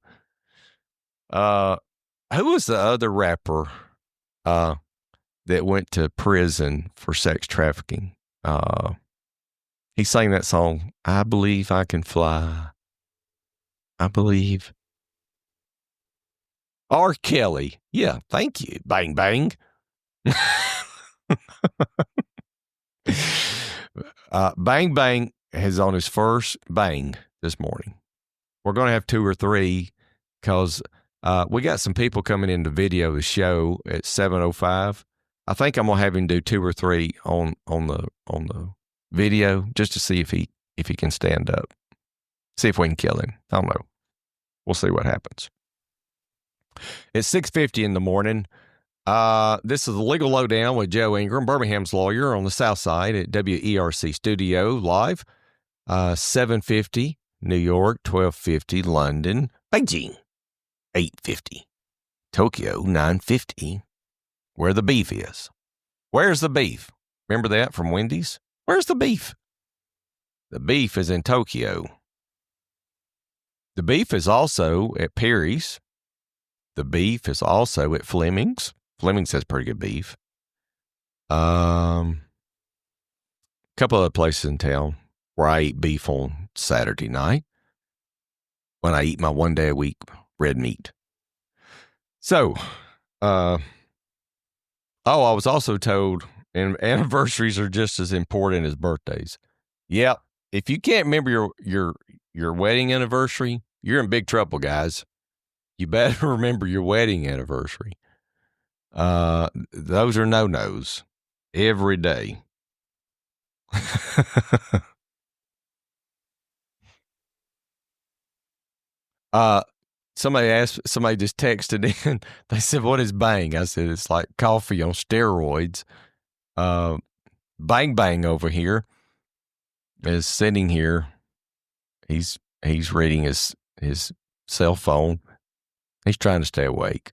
Speaker 2: Who was the other rapper that went to prison for sex trafficking? He sang that song, I Believe I Can Fly. I believe. R. Kelly. Yeah, thank you. Bang, bang. Bang Bang is on his first bang this morning. We're going to have 2 or 3 because we got some people coming in to video the show at 7:05. I think I'm going to have him do 2 or 3 on the video just to see if he can stand up. See if we can kill him. I don't know. We'll see what happens. It's 6:50 in the morning. This is the Legal Lowdown with Joe Ingram, Birmingham's lawyer on the South Side at WERC Studio Live. 7:50 New York, 12:50 London, Beijing, 8:50 Tokyo, 9:50 where the beef is. Where's the beef? Remember that from Wendy's? Where's the beef? The beef is in Tokyo. The beef is also at Perry's. The beef is also at Fleming's. Fleming's has pretty good beef. Couple other places in town where I eat beef on Saturday night when I eat my 1 day a week red meat. So, I was also told anniversaries are just as important as birthdays. Yep. If you can't remember your wedding anniversary, you're in big trouble, guys. You better remember your wedding anniversary. Those are no-nos every day. Somebody just texted in. They said, "What is Bang?" I said, "It's like coffee on steroids." Bang Bang over here is sitting here. He's reading his cell phone. He's trying to stay awake.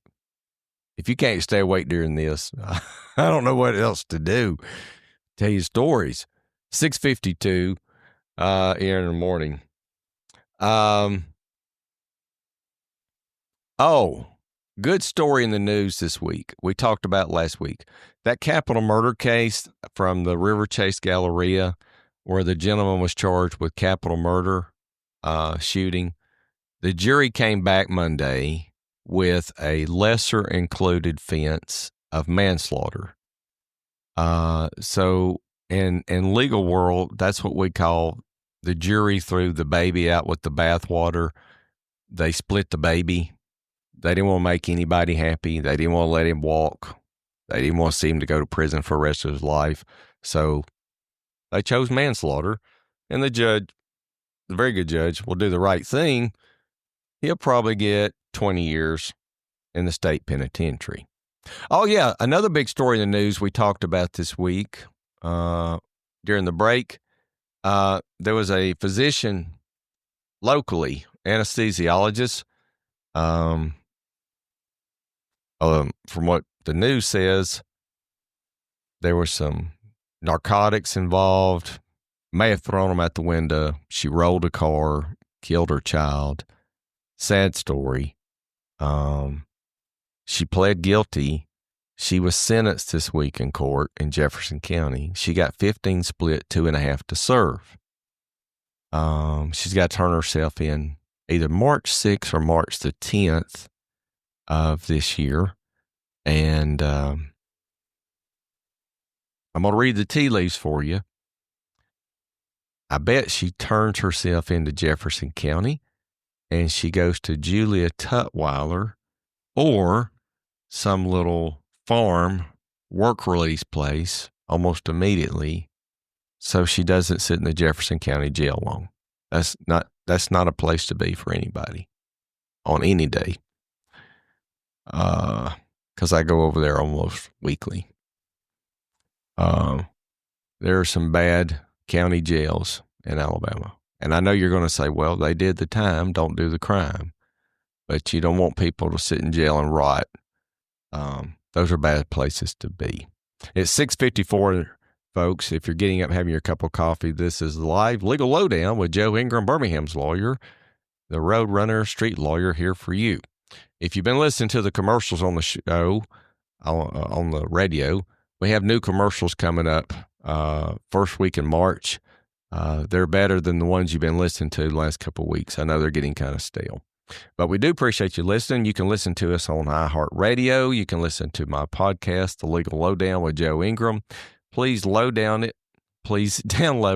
Speaker 2: If you can't stay awake during this, I don't know what else to do. Tell you stories. 6:52 here in the morning. Good story in the news this week. We talked about last week. That capital murder case from the River Chase Galleria where the gentleman was charged with capital murder shooting. The jury came back Monday with a lesser included offense of manslaughter. So in legal world, that's what we call the jury threw the baby out with the bathwater. They split the baby. They didn't want to make anybody happy. They didn't want to let him walk. They didn't want to see him to go to prison for the rest of his life. So they chose manslaughter. And the judge, the very good judge, will do the right thing. He'll probably get 20 years in the state penitentiary. Oh, yeah. Another big story in the news we talked about this week during the break. There was a physician locally, anesthesiologist. From what the news says, there were some narcotics involved, may have thrown them out the window. She rolled a car, killed her child. Sad story. She pled guilty. She was sentenced this week in court in Jefferson County. She got 15 split, 2.5 to serve. She's got to turn herself in either March 6th or March the 10th of this year. And I'm going to read the tea leaves for you. I bet she turns herself into Jefferson County and she goes to Julia Tutwiler or some little farm work release place almost immediately so she doesn't sit in the Jefferson County jail long. That's not a place to be for anybody on any day. Because I go over there almost weekly. There are some bad county jails in Alabama. And I know you're going to say, well, they did the time, don't do the crime. But you don't want people to sit in jail and rot. Those are bad places to be. It's 6:54, folks. If you're getting up having your cup of coffee, this is the live Legal Lowdown with Joe Ingram, Birmingham's lawyer, the road runner, street lawyer here for you. If you've been listening to the commercials on the show, on the radio, we have new commercials coming up first week in March. They're better than the ones you've been listening to the last couple of weeks. I know they're getting kind of stale. But we do appreciate you listening. You can listen to us on iHeartRadio. You can listen to my podcast, The Legal Lowdown with Joe Ingram. Please download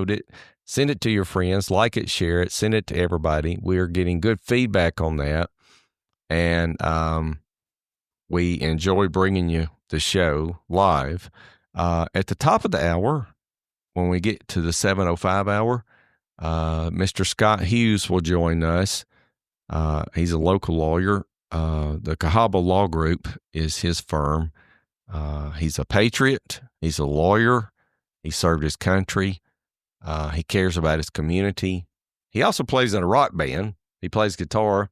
Speaker 2: it. Send it to your friends. Like it, share it. Send it to everybody. We are getting good feedback on that. And we enjoy bringing you the show live. At the top of the hour, when we get to the 7:05 hour, Mr. Scott Hughes will join us. He's a local lawyer. The Cahaba Law Group is his firm. He's a patriot. He's a lawyer. He served his country. He cares about his community. He also plays in a rock band. He plays guitar.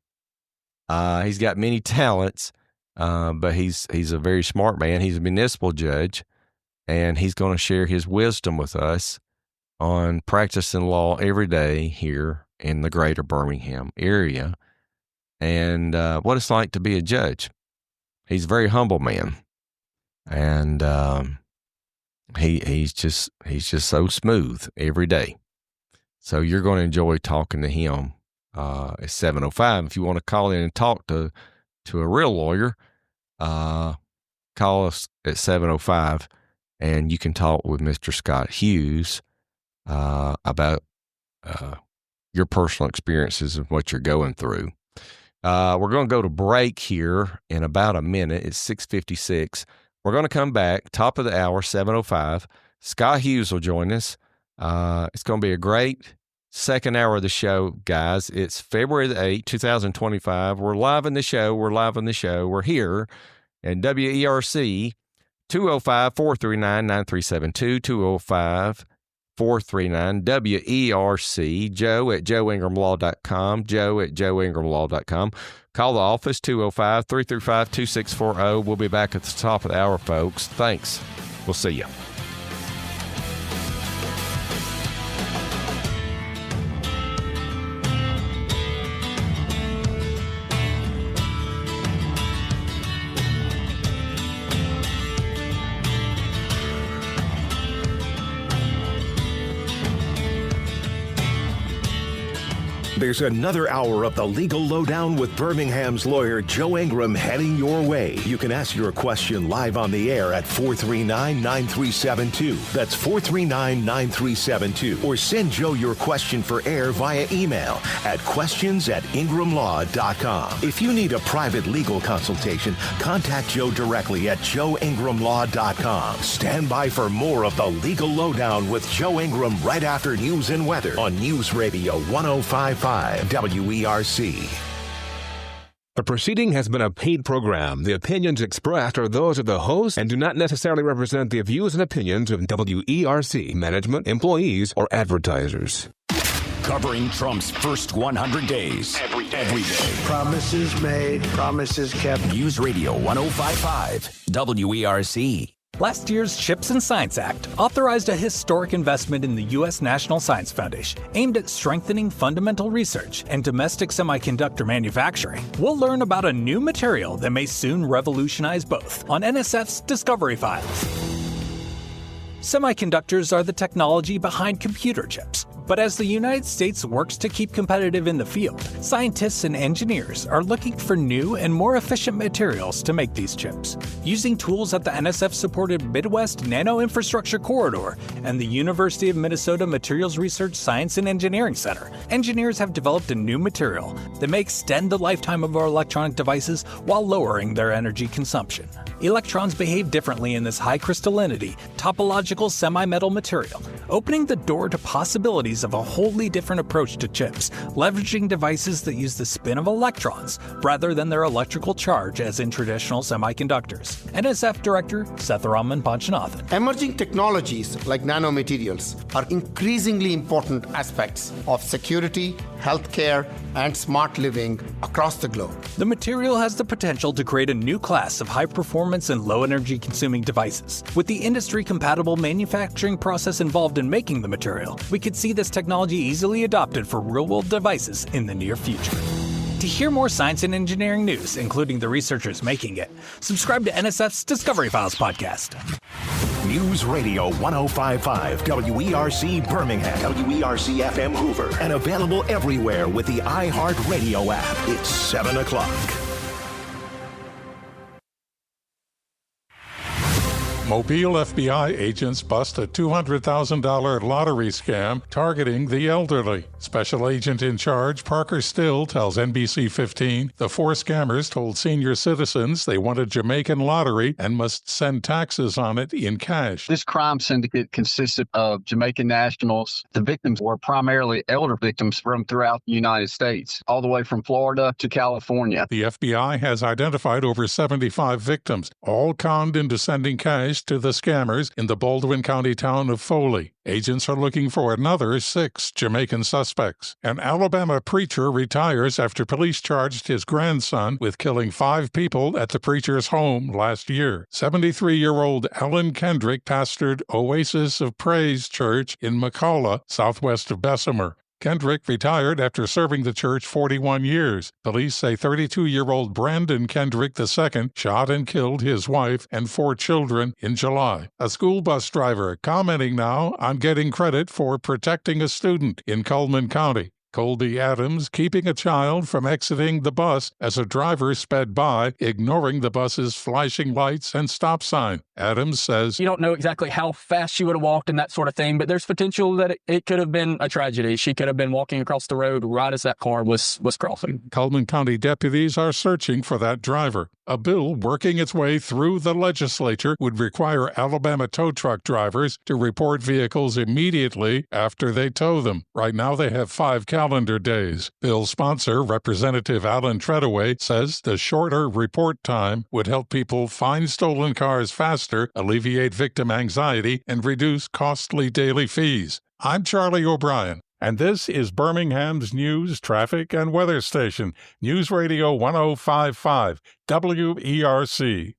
Speaker 2: He's got many talents, but he's a very smart man. He's a municipal judge, and he's going to share his wisdom with us on practicing law every day here in the greater Birmingham area and what it's like to be a judge. He's a very humble man, and he's just so smooth every day. So you're going to enjoy talking to him at 7:05. If you want to call in and talk to a real lawyer, call us at 7:05, and you can talk with Mr. Scott Hughes about your personal experiences and what you're going through. We're going to go to break here in about a minute. It's 6:56. We're going to come back, top of the hour, 7:05. Scott Hughes will join us. It's going to be a great second hour of the show, guys. It's February the 8th, 2025. We're live in the show. We're here at WERC, 205-439-9372, 205-439-WERC, Joe at joeingramlaw.com, Joe at joeingramlaw.com. Call the office, 205-335-2640. We'll be back at the top of the hour, folks. Thanks. We'll see you.
Speaker 1: There's another hour of the Legal Lowdown with Birmingham's lawyer Joe Ingram heading your way. You can ask your question live on the air at 439-9372. That's 439-9372. Or send Joe your question for air via email at questions@ingramlaw.com. If you need a private legal consultation, contact Joe directly at joeingramlaw.com. Stand by for more of the Legal Lowdown with Joe Ingram right after news and weather on News Radio 105.5 WERC.
Speaker 13: The proceeding has been a paid program. The opinions expressed are those of the host and do not necessarily represent the views and opinions of WERC, management, employees, or advertisers.
Speaker 4: Covering Trump's first 100 days. Every day.
Speaker 5: Promises made, promises kept.
Speaker 4: News Radio 105.5 WERC.
Speaker 14: Last year's CHIPS and Science Act authorized a historic investment in the U.S. National Science Foundation aimed at strengthening fundamental research and domestic semiconductor manufacturing. We'll learn about a new material that may soon revolutionize both on NSF's Discovery Files. Semiconductors are the technology behind computer chips. But as the United States works to keep competitive in the field, scientists and engineers are looking for new and more efficient materials to make these chips. Using tools at the NSF-supported Midwest Nano Infrastructure Corridor and the University of Minnesota Materials Research Science and Engineering Center, engineers have developed a new material that may extend the lifetime of our electronic devices while lowering their energy consumption. Electrons behave differently in this high crystallinity, topological semi-metal material, opening the door to possibilities of a wholly different approach to chips, leveraging devices that use the spin of electrons rather than their electrical charge as in traditional semiconductors. NSF Director Sethuraman Panchanathan.
Speaker 15: Emerging technologies like nanomaterials are increasingly important aspects of security, healthcare, and smart living across the globe.
Speaker 14: The material has the potential to create a new class of high-performance and low-energy consuming devices. With the industry-compatible manufacturing process involved in making the material, we could see this technology easily adopted for real-world devices in the near future. To hear more science and engineering news, including the researchers making it, subscribe to NSF's Discovery Files podcast.
Speaker 1: News Radio 105.5 WERC Birmingham, WERC FM Hoover, and available everywhere with the iHeartRadio app. It's 7 o'clock.
Speaker 8: Mobile FBI agents bust a $200,000 lottery scam targeting the elderly. Special agent in charge Parker Still tells NBC 15 the four scammers told senior citizens they want a Jamaican lottery and must send taxes on it in cash.
Speaker 16: This crime syndicate consisted of Jamaican nationals. The victims were primarily elder victims from throughout the United States, all the way from Florida to California.
Speaker 8: The FBI has identified over 75 victims, all conned into sending cash to the scammers in the Baldwin County town of Foley. Agents are looking for another 6 Jamaican suspects. An Alabama preacher retires after police charged his grandson with killing 5 people at the preacher's home last year. 73-year-old Alan Kendrick pastored Oasis of Praise Church in McCalla, southwest of Bessemer. Kendrick retired after serving the church 41 years. Police say 32-year-old Brandon Kendrick II shot and killed his wife and 4 children in July. A school bus driver commenting now on getting credit for protecting a student in Cullman County. Colby Adams keeping a child from exiting the bus as a driver sped by, ignoring the bus's flashing lights and stop sign. Adams says,
Speaker 17: "You don't know exactly how fast she would have walked and that sort of thing, but there's potential that it could have been a tragedy. She could have been walking across the road right as that car was crossing."
Speaker 8: Cullman County deputies are searching for that driver. A bill working its way through the legislature would require Alabama tow truck drivers to report vehicles immediately after they tow them. Right now they have 5 calendar days. Bill's sponsor, Representative Alan Treadaway, says the shorter report time would help people find stolen cars faster, alleviate victim anxiety, and reduce costly daily fees. I'm Charlie O'Brien, and this is Birmingham's news, traffic, and weather station, News Radio 1055, WERC.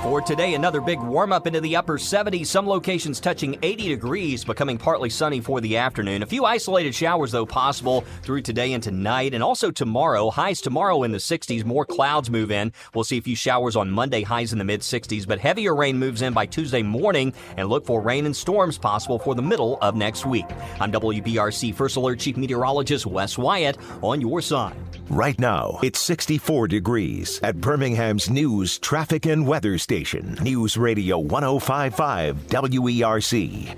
Speaker 11: For today, another big warm-up into the upper 70s, some locations touching 80 degrees, becoming partly sunny for the afternoon. A few isolated showers, though, possible through today and tonight, and also tomorrow. Highs tomorrow in the 60s, more clouds move in. We'll see a few showers on Monday, highs in the mid-60s, but heavier rain moves in by Tuesday morning, and look for rain and storms possible for the middle of next week. I'm WBRC First Alert Chief Meteorologist Wes Wyatt on your side.
Speaker 1: Right now, it's 64 degrees at Birmingham's news, traffic, and weather station, News Radio 1055 WERC.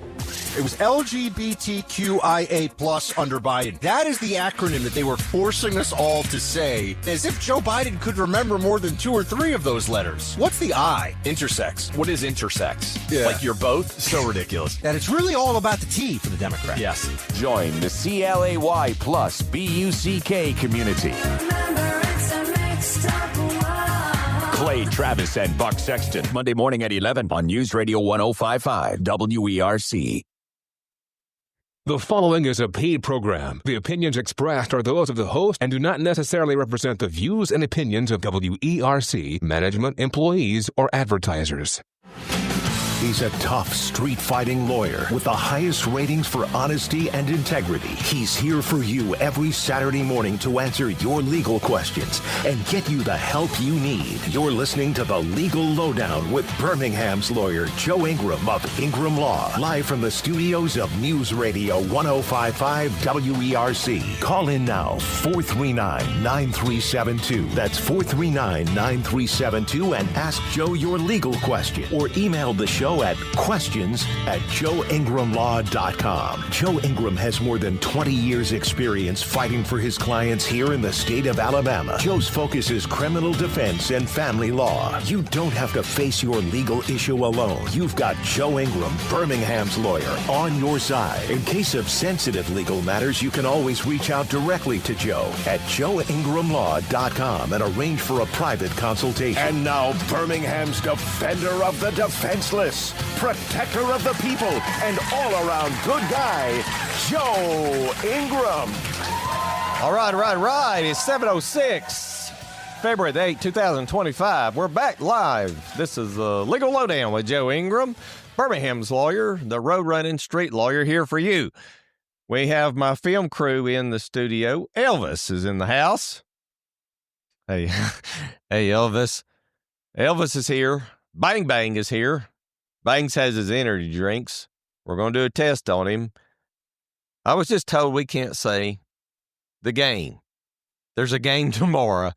Speaker 18: It was LGBTQIA+ under Biden. That is the acronym that they were forcing us all to say, as if Joe Biden could remember more than 2 or 3 of those letters. What's the I?
Speaker 19: Intersex. What is intersex?
Speaker 18: Yeah.
Speaker 19: Like you're both? So ridiculous.
Speaker 18: That it's really all about the T for the Democrats.
Speaker 19: Yes.
Speaker 20: Join the CLAY plus BUCK community. Clay Travis and Buck Sexton. Monday morning at 11 on News Radio 1055 WERC.
Speaker 13: The following is a paid program. The opinions expressed are those of the host and do not necessarily represent the views and opinions of WERC, management, employees, or advertisers.
Speaker 1: He's a tough street-fighting lawyer with the highest ratings for honesty and integrity. He's here for you every Saturday morning to answer your legal questions and get you the help you need. You're listening to The Legal Lowdown with Birmingham's lawyer, Joe Ingram of Ingram Law, live from the studios of News Radio 1055 WERC. Call in now, 439-9372. That's 439-9372, and ask Joe your legal question, or email the show at questions@joeingramlaw.com. Joe Ingram has more than 20 years experience fighting for his clients here in the state of Alabama. Joe's focus is criminal defense and family law. You don't have to face your legal issue alone. You've got Joe Ingram, Birmingham's lawyer, on your side. In case of sensitive legal matters, you can always reach out directly to Joe at joeingramlaw.com and arrange for a private consultation. And now, Birmingham's defender of the defenseless, protector of the people, and all-around good guy, Joe Ingram.
Speaker 2: All right. It's 7:06, February the 8th, 2025. We're back live. This is the Legal Lowdown with Joe Ingram, Birmingham's lawyer, the road-running street lawyer, here for you. We have my film crew in the studio. Elvis is in the house. Hey, Elvis. Elvis is here. Bang Bang is here. Bangs has his energy drinks. We're going to do a test on him. I was just told we can't say the game. There's a game tomorrow.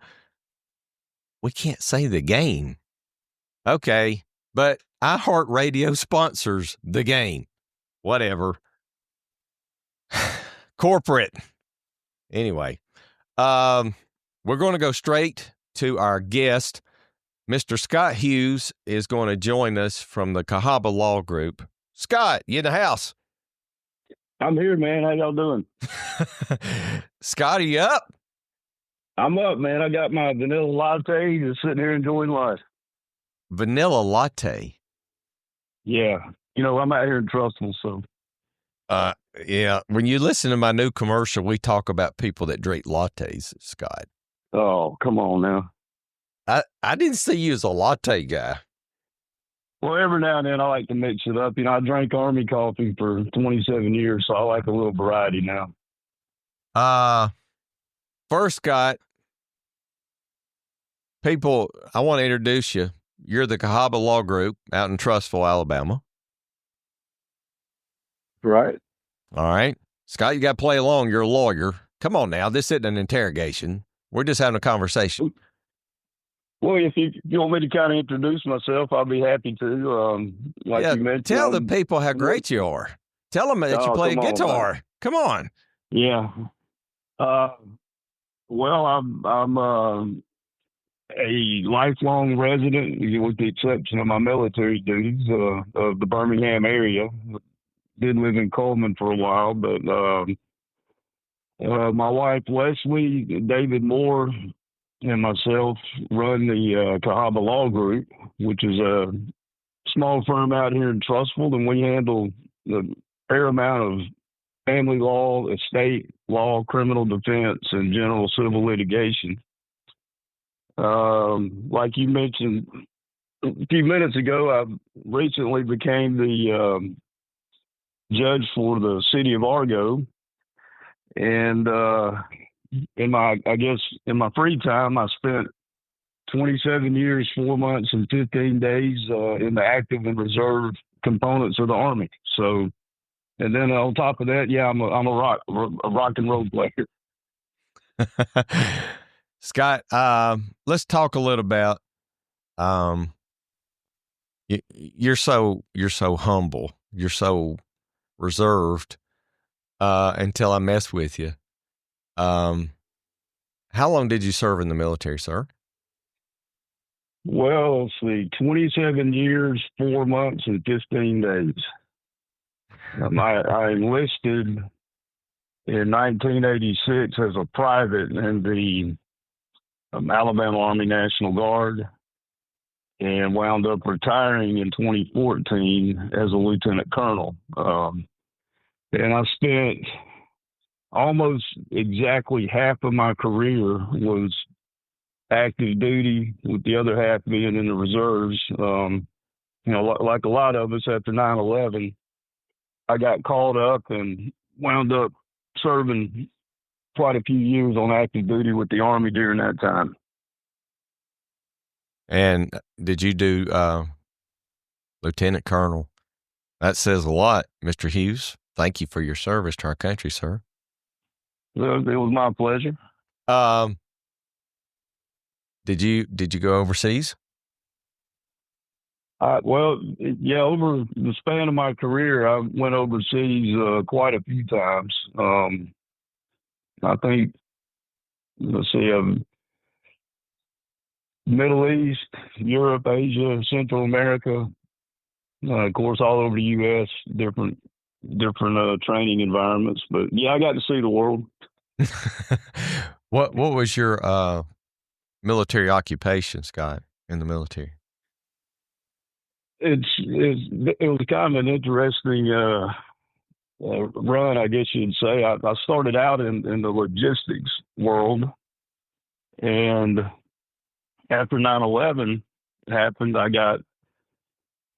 Speaker 2: We can't say the game. Okay, but iHeartRadio sponsors the game. Whatever. Corporate. Anyway, we're going to go straight to our guest. Mr. Scott Hughes is going to join us from the Cahaba Law Group. Scott, you in the house?
Speaker 21: I'm here, man. How y'all doing?
Speaker 2: Scott, are you up?
Speaker 21: I'm up, man. I got my vanilla latte, just sitting here enjoying life.
Speaker 2: Vanilla latte?
Speaker 21: Yeah. You know, I'm out here in Trussville, so.
Speaker 2: Yeah. When you listen to my new commercial, we talk about people that drink lattes, Scott.
Speaker 21: Oh, come on now.
Speaker 2: I didn't see you as a latte guy.
Speaker 21: Well, every now and then I like to mix it up. I drank Army coffee for 27 years, so I like a little variety now.
Speaker 2: First, Scott, people, I want to introduce you. You're the Cahaba Law Group out in Trussville, Alabama.
Speaker 21: Right.
Speaker 2: All right. Scott, you got to play along. You're a lawyer. Come on now. This isn't an interrogation. We're just having a conversation.
Speaker 21: Well, if you want me to kind of introduce myself, I'll be happy to. You mentioned,
Speaker 2: tell the people how great you are. Tell them that you play guitar. Come on.
Speaker 21: Yeah. Well, I'm a lifelong resident, with the exception of my military duties, of the Birmingham area. Did live in Coleman for a while, but my wife Leslie, David Moore, and myself run the Cahaba Law Group, which is a small firm out here in Trussville, and we handle the fair amount of family law, estate law, criminal defense, and general civil litigation. Like you mentioned a few minutes ago, I recently became the judge for the city of Argo, and in my free time, I spent 27 years, 4 months, and 15 days in the active and reserve components of the Army. So, and then on top of that, I'm a rock and roll player.
Speaker 2: Scott, let's talk a little about you're so humble, you're so reserved until I mess with you. How long did you serve in the military, sir?
Speaker 21: Well, let's see, 27 years, 4 months, and 15 days. I enlisted in 1986 as a private in the Alabama Army National Guard, and wound up retiring in 2014 as a lieutenant colonel. And I spent almost exactly half of my career was active duty, with the other half being in the reserves. Like a lot of us after 9/11, I got called up and wound up serving quite a few years on active duty with the Army during that time.
Speaker 2: And did you do lieutenant colonel? That says a lot, Mr. Hughes. Thank you for your service to our country, sir.
Speaker 21: It was my pleasure.
Speaker 2: Did you go overseas?
Speaker 21: Over the span of my career, I went overseas quite a few times. I think, Middle East, Europe, Asia, Central America, of course, all over the U.S., different training environments. But yeah, I got to see the world.
Speaker 2: What was your military occupation, Scott, in the military?
Speaker 21: It was kind of an interesting run, I guess you'd say. I started out in the logistics world, and after 9/11 happened, I got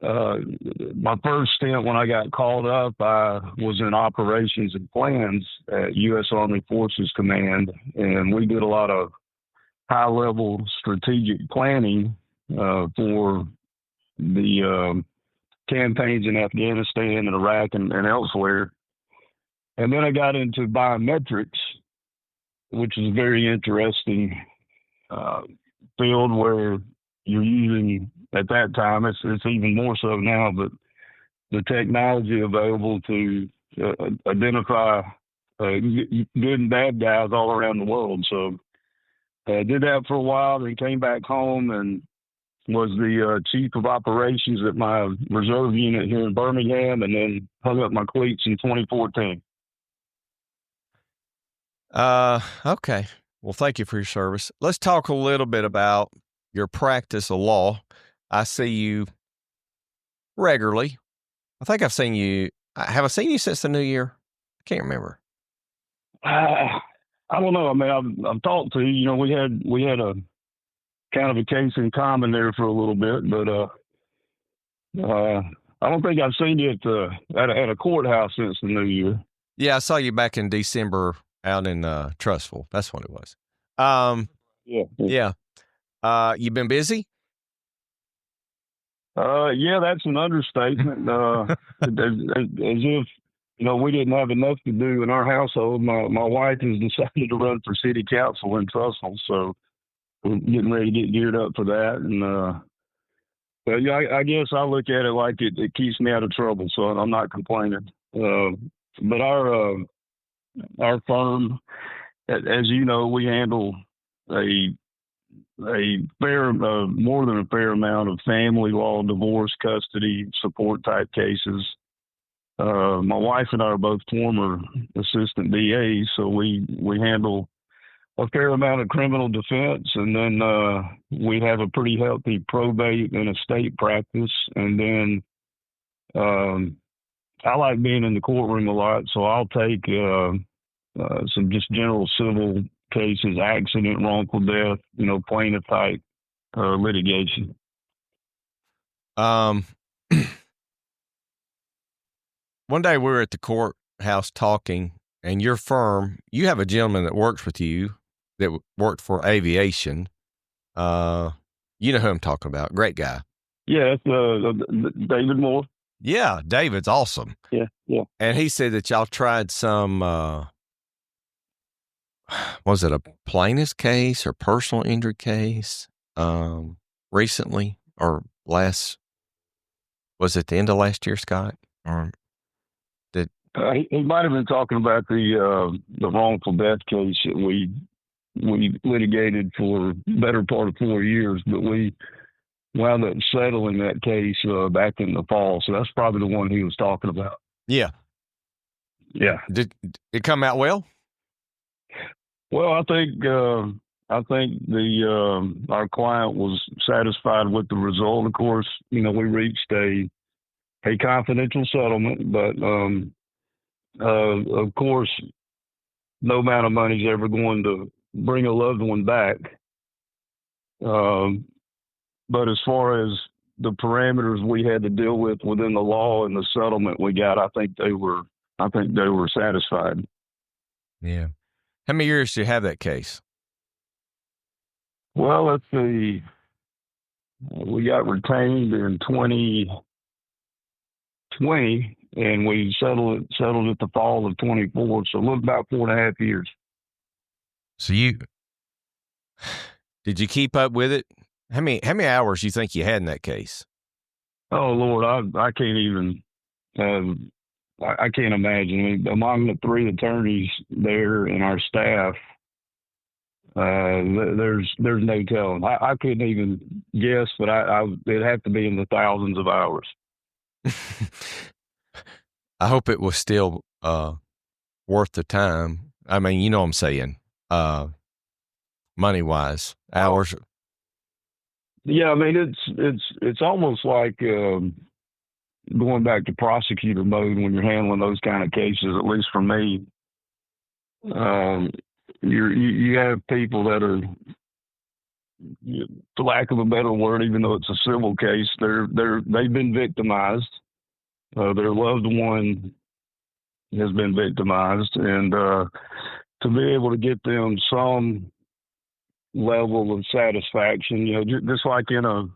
Speaker 21: my first stint when I got called up. I was in operations and plans at U.S. Army Forces Command, and we did a lot of high-level strategic planning for the campaigns in Afghanistan and Iraq and elsewhere. And then I got into biometrics, which is a very interesting field where you're using, at that time, it's even more so now, but the technology available to identify good and bad guys all around the world. So I did that for a while, then came back home and was the chief of operations at my reserve unit here in Birmingham, and then hung up my cleats in 2014.
Speaker 2: Okay. Well, thank you for your service. Let's talk a little bit about your practice of law. I see you regularly. I think I've seen you. Have I seen you since the new year? I can't remember.
Speaker 21: I don't know. I mean, I've talked to you. You know, we had a kind of a case in common there for a little bit, but I don't think I've seen you at a courthouse since the new year.
Speaker 2: Yeah, I saw you back in December out in Trussville. That's what it was. Yeah. You been busy?
Speaker 21: Yeah, that's an understatement. As if, we didn't have enough to do in our household. My wife has decided to run for city council in Trussville, so we're getting ready to get geared up for that. And but yeah, I guess I look at it like it keeps me out of trouble, so I'm not complaining. But our firm, as you know, we handle a fair, more than a fair amount of family law, divorce, custody, support type cases. My wife and I are both former assistant DAs, so we handle a fair amount of criminal defense, and then we have a pretty healthy probate and estate practice. And then I like being in the courtroom a lot, so I'll take some just general civil cases, accident, wrongful death, plaintiff type litigation.
Speaker 2: One day we were at the courthouse talking, and your firm, you have a gentleman that works with you that worked for aviation. You know who I'm talking about. Great guy.
Speaker 21: Yeah, it's David Moore.
Speaker 2: Yeah, David's awesome.
Speaker 21: Yeah.
Speaker 2: And he said that y'all tried some, was it a plaintiff's case or personal injury case recently or was it the end of last year, Scott? Or
Speaker 21: he might have been talking about the wrongful death case that we litigated for the better part of 4 years, but we wound up settling that case back in the fall. So that's probably the one he was talking about.
Speaker 2: Yeah. Did it come out well?
Speaker 21: Well, I think our client was satisfied with the result. Of course, we reached a confidential settlement, but of course, no amount of money is ever going to bring a loved one back. But as far as the parameters we had to deal with within the law and the settlement we got, I think they were satisfied.
Speaker 2: Yeah. How many years do you have that case?
Speaker 21: Well, let's see. We got retained in 2020, and we settled it the fall of 24. So look, about 4.5 years.
Speaker 2: So did you keep up with it? How many hours do you think you had in that case?
Speaker 21: Oh Lord, I can't even. I can't imagine. I mean, among the 3 attorneys there and our staff, there's no telling. I couldn't even guess, but it'd have to be in the thousands of hours.
Speaker 2: I hope it was still worth the time. I mean, you know what I'm saying, money wise, hours.
Speaker 21: Yeah, I mean it's almost like going back to prosecutor mode when you're handling those kind of cases. At least for me, you have people that are, for lack of a better word, even though it's a civil case, they've been victimized. Their loved one has been victimized, and to be able to get them some level of satisfaction, just like in a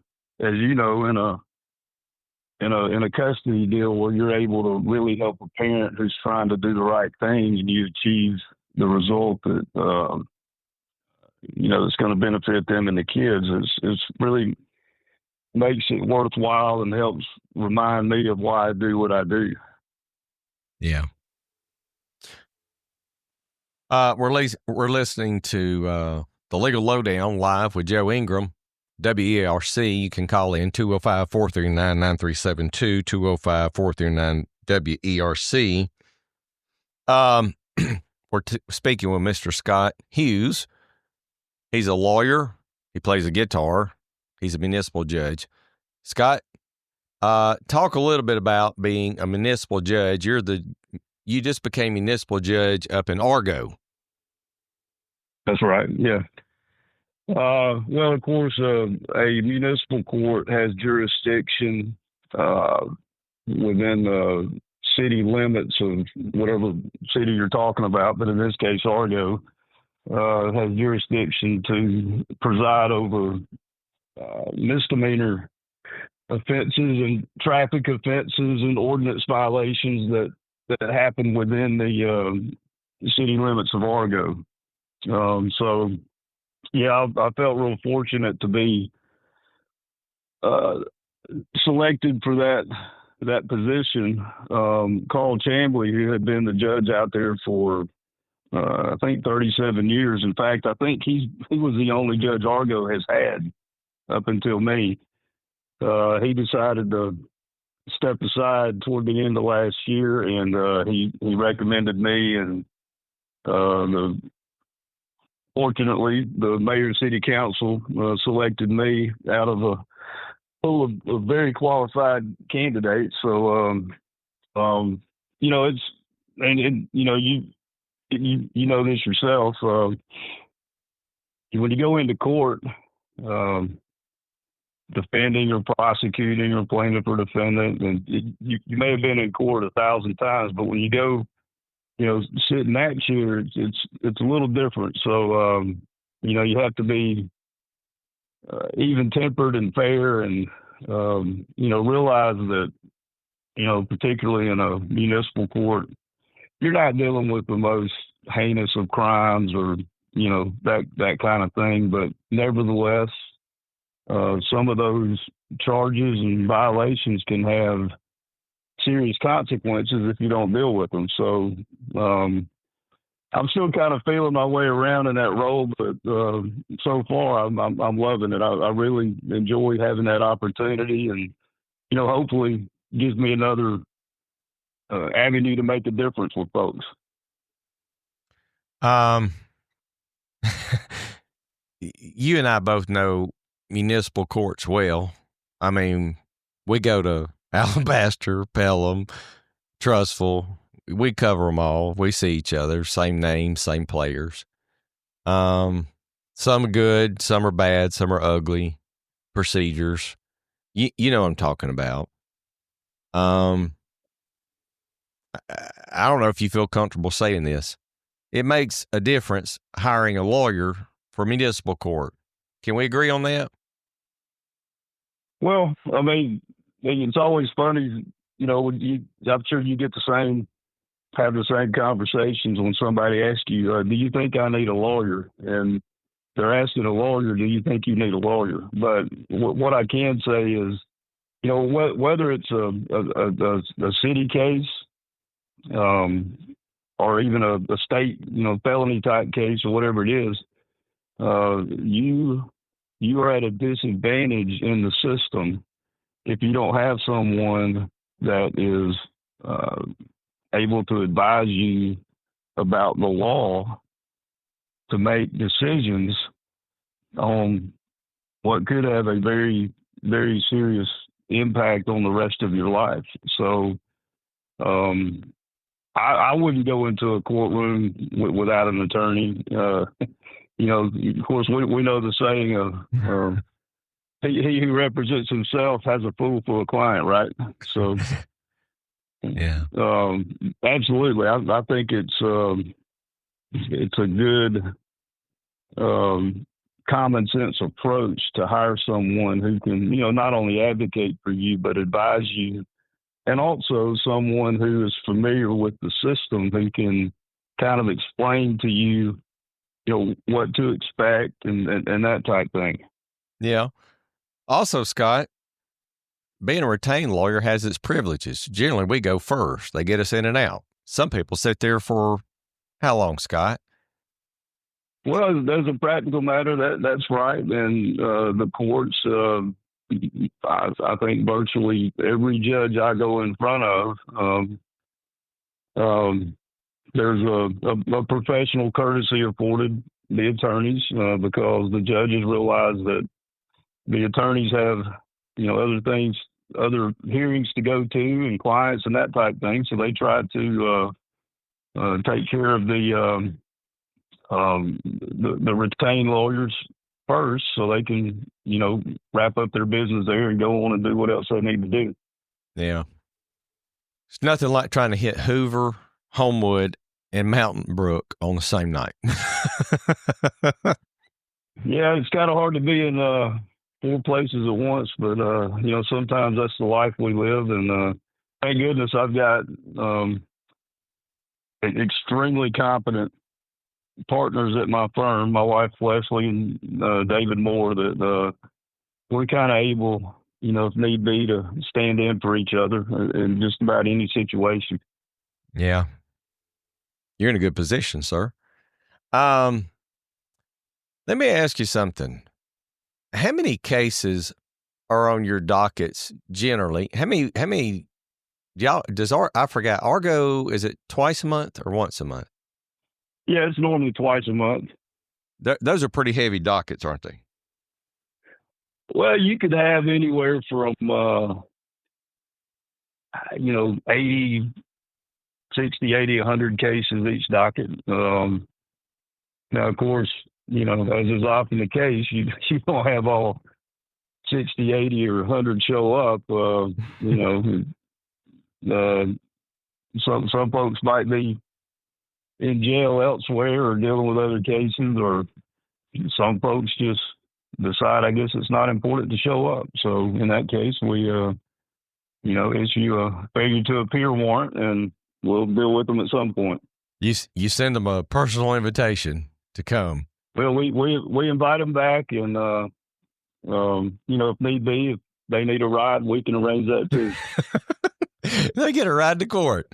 Speaker 21: custody deal where you're able to really help a parent who's trying to do the right thing, and you achieve the result that that's going to benefit them and the kids. It's really makes it worthwhile and helps remind me of why I do what I do.
Speaker 2: Yeah. We're listening to The Legal Lowdown live with Joe Ingram, WERC. You can call in 205-439-9372, 205-439-WERC. We're speaking with Mr. Scott Hughes. He's a lawyer. He plays a guitar. He's a municipal judge. Scott, talk a little bit about being a municipal judge. You just became municipal judge up in Argo.
Speaker 21: That's right. Yeah. Well, of course, a municipal court has jurisdiction within the city limits of whatever city you're talking about, but in this case, Argo, has jurisdiction to preside over misdemeanor offenses and traffic offenses and ordinance violations that happen within the city limits of Argo. So, yeah, I felt real fortunate to be selected for that position. Carl Chambly, who had been the judge out there for I think 37 years. In fact, I think he was the only judge Argo has had up until me. He decided to step aside toward the end of last year, and he recommended me, and fortunately, the mayor and city council selected me out of a pool of very qualified candidates. So, you know, it's, and you know, you know this yourself. When you go into court, defending or prosecuting or plaintiff or defendant, and you may have been in court 1,000 times, but when you go, you know, sit in that chair, it's a little different. So, you know, you have to be even-tempered and fair, and you know, realize that, you know, particularly in a municipal court, you're not dealing with the most heinous of crimes or, you know, that kind of thing. But nevertheless, some of those charges and violations can have serious consequences if you don't deal with them. So I'm still kind of feeling my way around in that role, but so far I'm loving it. I really enjoy having that opportunity, and, you know, hopefully gives me another avenue to make a difference with folks.
Speaker 2: You and I both know municipal courts well. I mean, we go to Alabaster, Pelham, Trussville. We cover them all. We see each other, same names, same players. Some are good, some are bad, some are ugly procedures. You know what I'm talking about. I don't know if you feel comfortable saying this. It makes a difference hiring a lawyer for municipal court. Can we agree on that?
Speaker 21: Well, I mean, it's always funny, you know, I'm sure you have the same conversations when somebody asks you, do you think I need a lawyer? And they're asking a lawyer, do you think you need a lawyer? But what I can say is, you know, whether it's a city case, or even a state, you know, felony type case or whatever it is, you are at a disadvantage in the system if you don't have someone that is able to advise you about the law to make decisions on what could have a very, very serious impact on the rest of your life. So I wouldn't go into a courtroom without an attorney. You know, of course, we know the saying of he who represents himself has a fool for a client, right? So,
Speaker 2: yeah,
Speaker 21: absolutely. I think it's a good common sense approach to hire someone who can, you know, not only advocate for you but advise you, and also someone who is familiar with the system, who can kind of explain to you, you know, what to expect and that type thing.
Speaker 2: Yeah. Also, Scott, being a retained lawyer has its privileges. Generally, we go first. They get us in and out. Some people sit there for how long, Scott?
Speaker 21: Well, as a practical matter, that's right. And the courts, I think virtually every judge I go in front of, there's a professional courtesy afforded the attorneys because the judges realize that the attorneys have, you know, other hearings to go to and clients and that type of thing. So they try to take care of the retained lawyers first, so they can, you know, wrap up their business there and go on and do what else they need to do.
Speaker 2: Yeah. It's nothing like trying to hit Hoover, Homewood, and Mountain Brook on the same night.
Speaker 21: Yeah, it's kind of hard to be in 4 places at once, but sometimes that's the life we live. And thank goodness I've got extremely competent partners at my firm, my wife Leslie and David Moore, that we're kind of able, if need be, to stand in for each other in just about any situation.
Speaker 2: Yeah. You're in a good position, sir. Let me ask you something. How many cases are on your dockets generally? How many I forgot, Argo, is it twice a month or once a month?
Speaker 21: Yeah, it's normally twice a month.
Speaker 2: Those are pretty heavy dockets, aren't they?
Speaker 21: Well, you could have anywhere from, 60, 80, 100 cases each docket. Now, of course, as is often the case, you don't have all 60, 80, or 100 show up. Some folks might be in jail elsewhere or dealing with other cases, or some folks just decide, I guess, it's not important to show up. So in that case, we, issue a failure to appear warrant, and we'll deal with them at some point.
Speaker 2: You send them a personal invitation to come.
Speaker 21: Well, we invite them back, and if need be, if they need a ride, we can arrange that too.
Speaker 2: They get a ride to court.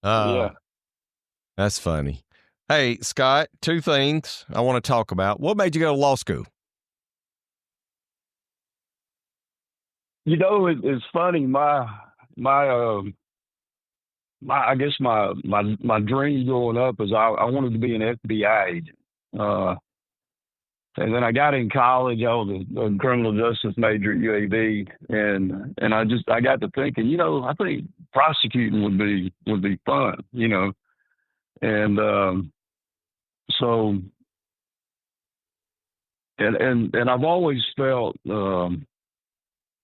Speaker 21: Yeah.
Speaker 2: That's funny. Hey, Scott, 2 things I want to talk about. What made you go to law school?
Speaker 21: It's funny. My dream growing up is I wanted to be an FBI agent. And then I got in college. I was a criminal justice major at UAB, and I got to thinking, I think prosecuting would be fun, and so and I've always felt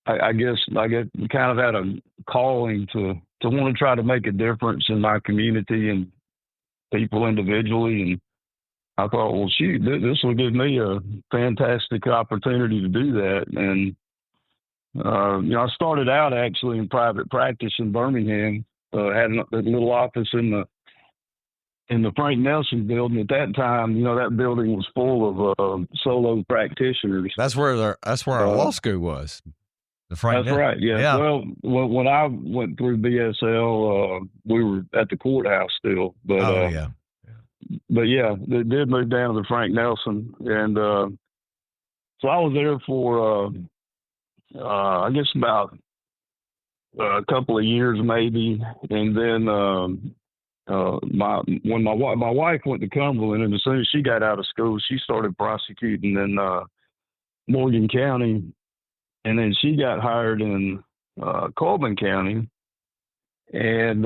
Speaker 21: I guess kind of had a calling to want to try to make a difference in my community and people individually. And I thought, well, shoot, this will give me a fantastic opportunity to do that. And, I started out actually in private practice in Birmingham, had a little office in the Frank Nelson building. At that time, that building was full of solo practitioners.
Speaker 2: That's where our law school was. The Frank
Speaker 21: That's right. Yeah. Well, when I went through BSL, we were at the courthouse still, but But yeah, they did move down to the Frank Nelson, and so I was there for I guess about a couple of years maybe, and then when my wife went to Cumberland, and as soon as she got out of school, she started prosecuting in Morgan County, and then she got hired in Coleman County, and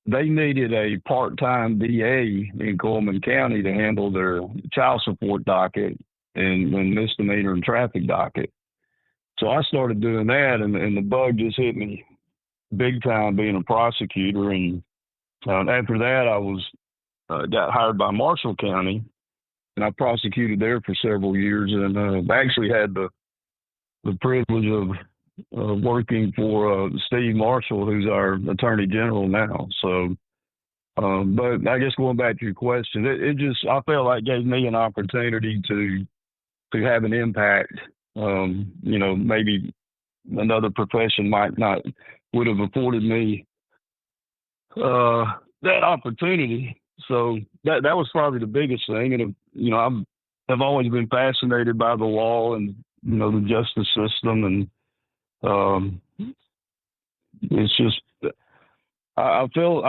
Speaker 21: they needed a part-time DA in Coleman County to handle their child support docket and misdemeanor and traffic docket. So I started doing that, and the bug just hit me big time being a prosecutor. And after that, I was got hired by Marshall County, and I prosecuted there for several years, and actually had the privilege of working for Steve Marshall, who's our Attorney General now. So, but I guess going back to your question, it just, I felt like gave me an opportunity to have an impact. Maybe another profession would have afforded me that opportunity. So that was probably the biggest thing. And, I've always been fascinated by the law and, the justice system, and it's just I feel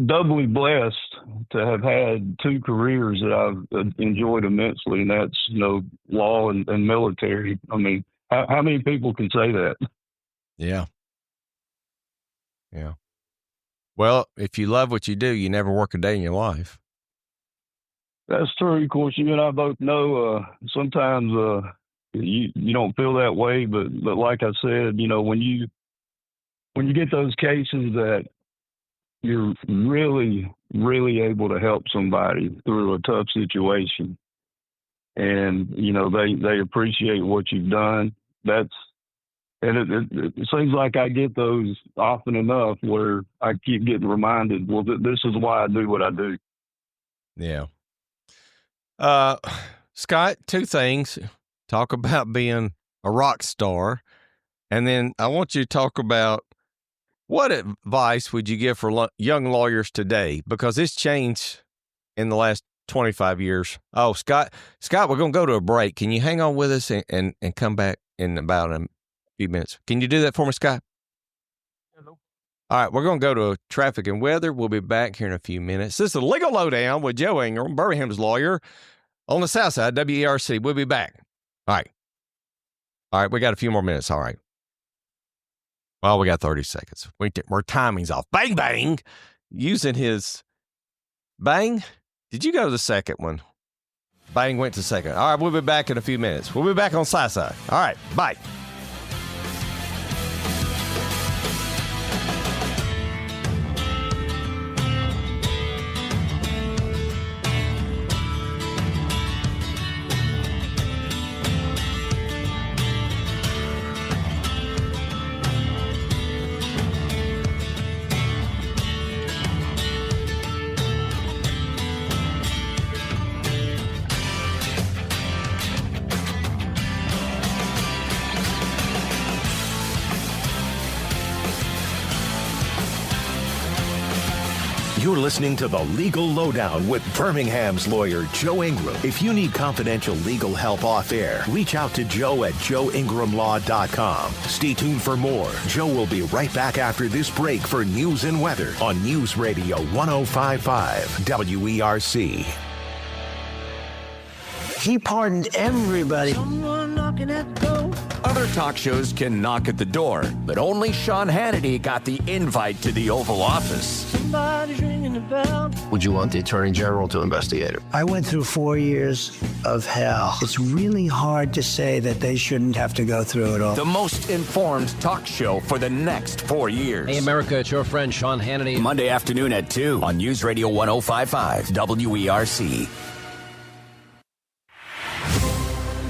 Speaker 21: doubly blessed to have had 2 careers that I've enjoyed immensely, and that's law and military. I mean, how many people can say that?
Speaker 2: Yeah. Well, if you love what you do, you never work a day in your life.
Speaker 21: That's true. Of course, you and I both know sometimes you don't feel that way, but like I said, when you get those cases that you're really, really able to help somebody through a tough situation, and they appreciate what you've done. It seems like I get those often enough where I keep getting reminded, well, this is why I do what I do.
Speaker 2: Yeah. Scott, two things. Talk about being a rock star, and then I want you to talk about what advice would you give for young lawyers today, because it's changed in the last 25 years. Oh, Scott, we're going to go to a break. Can you hang on with us and come back in about a few minutes? Can you do that for me, Scott? Hello. All right, we're going to go to traffic and weather. We'll be back here in a few minutes. This is the Legal Lowdown with Joe Ingram, Birmingham's lawyer on the South Side, WERC. We'll be back. All right, we got a few more minutes. All right. Well, we got 30 seconds. Our timing's off. Bang, bang. Using his bang. Did you go to the second one? Bang went to second. All right, we'll be back in a few minutes. We'll be back on South Side. All right, bye.
Speaker 1: You're listening to The Legal Lowdown with Birmingham's lawyer, Joe Ingram. If you need confidential legal help off air, reach out to Joe at joeingramlaw.com. Stay tuned for more. Joe will be right back after this break for news and weather on News Radio 105.5 WERC.
Speaker 5: He pardoned everybody. Someone knocking at the door.
Speaker 20: Other talk shows can knock at the door, but only Sean Hannity got the invite to the Oval Office.
Speaker 5: Somebody's ringing the bell.
Speaker 3: Would you want the Attorney General to investigate it?
Speaker 5: I went through 4 years of hell. It's really hard to say that they shouldn't have to go through it all.
Speaker 20: The most informed talk show for the next 4 years.
Speaker 22: Hey, America, it's your friend Sean Hannity.
Speaker 20: Monday afternoon at 2 on News Radio 105.5 WERC.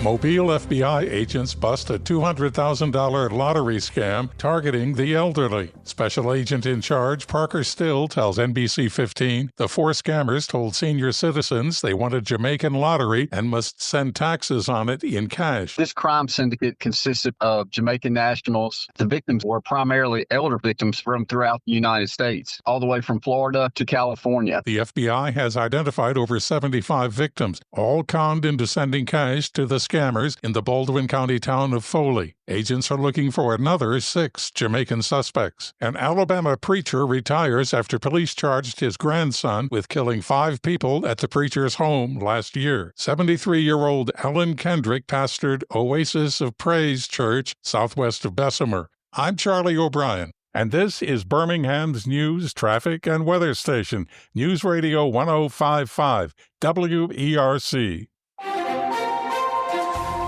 Speaker 8: Mobile FBI agents bust a $200,000 lottery scam targeting the elderly. Special agent in charge Parker Still tells NBC 15 the four scammers told senior citizens they want a Jamaican lottery and must send taxes on it in cash.
Speaker 16: This crime syndicate consisted of Jamaican nationals. The victims were primarily elder victims from throughout the United States, all the way from Florida to California.
Speaker 8: The FBI has identified over 75 victims, all conned into sending cash to the scammers in the Baldwin County town of Foley. Agents are looking for another 6 Jamaican suspects. An Alabama preacher retires after police charged his grandson with killing 5 people at the preacher's home last year. 73-year-old Ellen Kendrick pastored Oasis of Praise Church southwest of Bessemer. I'm Charlie O'Brien, and this is Birmingham's news, traffic, and weather station, News Radio 105.5 WERC.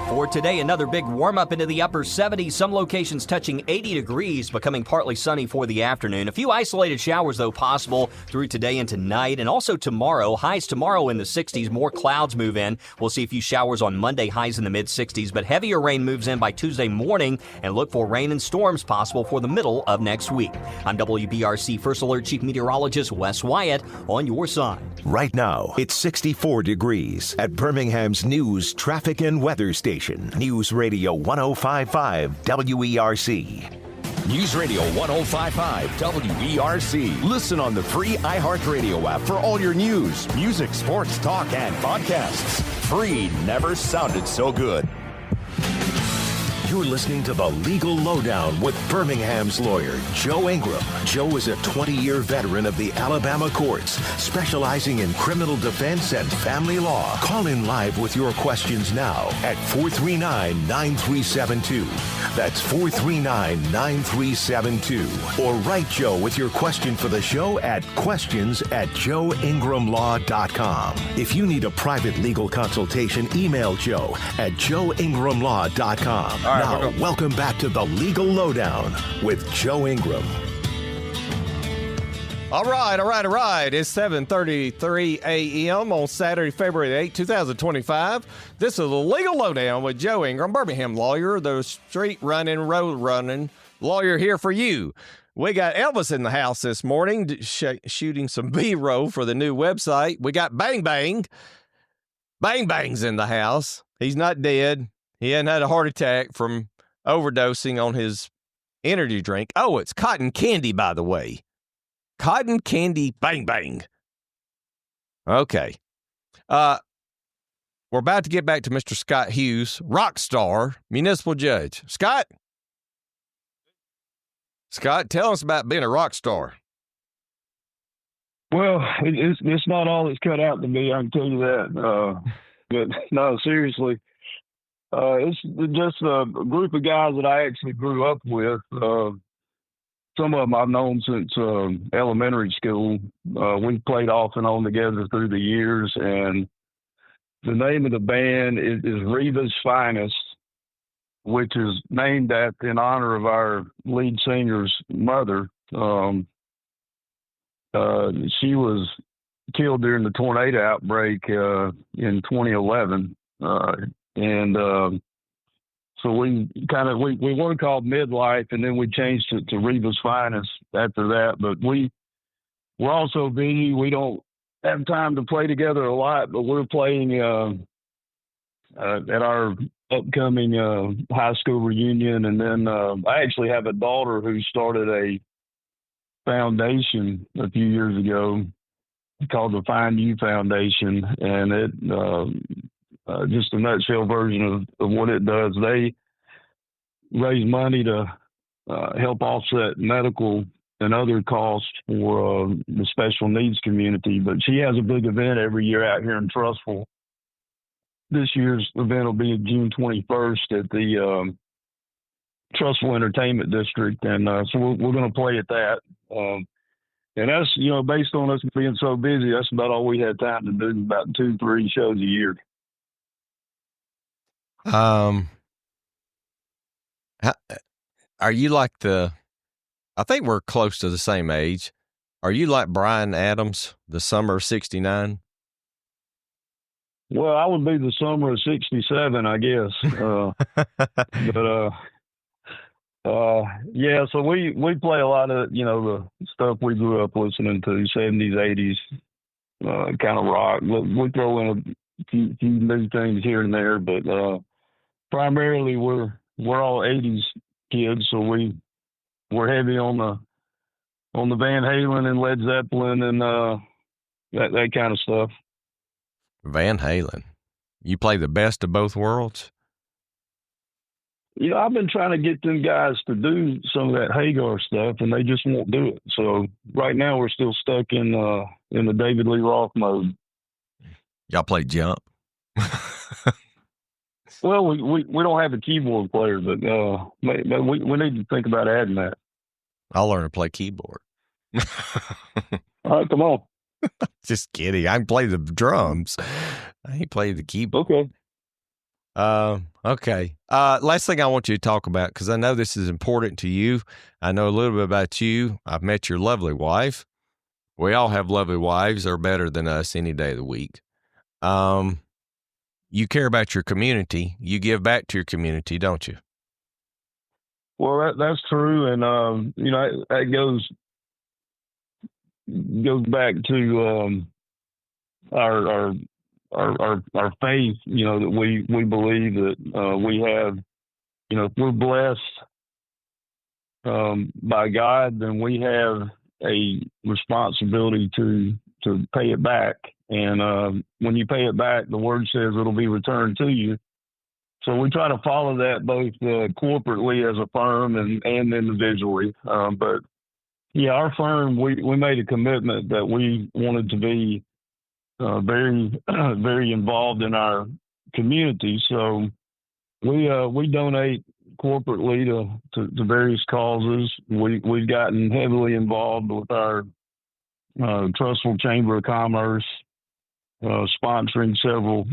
Speaker 11: For today, another big warm-up into the upper 70s, some locations touching 80 degrees, becoming partly sunny for the afternoon. A few isolated showers, though, possible through today and tonight, and also tomorrow. Highs tomorrow in the 60s, more clouds move in. We'll see a few showers on Monday, highs in the mid-60s, but heavier rain moves in by Tuesday morning, and look for rain and storms possible for the middle of next week. I'm WBRC First Alert Chief Meteorologist Wes Wyatt on your side.
Speaker 1: Right now, it's 64 degrees at Birmingham's news, traffic, and weather station. News Radio 105.5 WERC.
Speaker 20: News Radio 105.5 WERC. Listen on the free iHeartRadio app for all your news, music, sports, talk, and podcasts. Free never sounded so good.
Speaker 1: You're listening to The Legal Lowdown with Birmingham's lawyer, Joe Ingram. Joe is a 20-year veteran of the Alabama courts, specializing in criminal defense and family law. Call in live with your questions now at 439-9372. That's 439-9372. Or write Joe with your question for the show at questions@joeingramlaw.com. If you need a private legal consultation, email Joe at joeingramlaw.com.
Speaker 2: All right,
Speaker 1: now, welcome back to The Legal Lowdown with Joe Ingram.
Speaker 2: All right. It's 7:33 a.m. on Saturday, February 8, 2025. This is The Legal Lowdown with Joe Ingram, Birmingham lawyer, the street running, road running lawyer here for you. We got Elvis in the house this morning shooting some B-roll for the new website. We got Bang Bang. Bang Bang's in the house. He's not dead. He hadn't had a heart attack from overdosing on his energy drink. Oh, it's cotton candy, by the way. Cotton candy Bang Bang. Okay. We're about to get back to Mr. Scott Hughes, rock star, municipal judge. Scott, tell us about being a rock star.
Speaker 21: Well, it's not all it's cut out to be, I can tell you that. But no, seriously. It's just a group of guys that I actually grew up with. Some of them I've known since elementary school. We played off and on together through the years, and the name of the band is Reva's Finest, which is named in honor of our lead singer's mother. She was killed during the tornado outbreak in 2011. So we were called Midlife, and then we changed it to Reva's Finest after that. But we're also busy. We don't have time to play together a lot, but we're playing at our upcoming high school reunion. And then I actually have a daughter who started a foundation a few years ago called the Find You Foundation, and it just a nutshell version of what it does. They raise money to help offset medical and other costs for the special needs community. But she has a big event every year out here in Trussville. This year's event will be June 21st at the Trussville Entertainment District, and so we're going to play at that. And that's, based on us being so busy, that's about all we had time to do, about 2-3 shows a year.
Speaker 2: Are you like I think we're close to the same age. Are you like Bryan Adams, the summer of 69?
Speaker 21: Well, I would be the summer of 67, I guess. Yeah, so we play a lot of, the stuff we grew up listening to, 70s, 80s, kind of rock. We throw in a few new things here and there, but primarily we're all 80s kids, so we're heavy on the Van Halen and Led Zeppelin and that kind of stuff.
Speaker 2: Van Halen. You play the best of both worlds?
Speaker 21: I've been trying to get them guys to do some of that Hagar stuff, and they just won't do it. So right now we're still stuck in the David Lee Roth mode.
Speaker 2: Y'all play Jump?
Speaker 21: Well, we don't have a keyboard player, but we need to think about adding that.
Speaker 2: I'll learn to play keyboard.
Speaker 21: All right, come on.
Speaker 2: Just kidding. I can play the drums. I ain't play the keyboard.
Speaker 21: Okay.
Speaker 2: Okay. Last thing I want you to talk about, because I know this is important to you. I know a little bit about you. I've met your lovely wife. We all have lovely wives. They're better than us any day of the week. You care about your community. You give back to your community, don't you?
Speaker 21: Well, that's true. And, that goes back to, our faith, that we believe that we have, if we're blessed by God, then we have a responsibility to pay it back. And when you pay it back, the word says it'll be returned to you. So we try to follow that both corporately as a firm and individually. But yeah, our firm, we made a commitment that we wanted to be very, very involved in our community. So we donate corporately to various causes. We've gotten heavily involved with our Trussville Chamber of Commerce, sponsoring several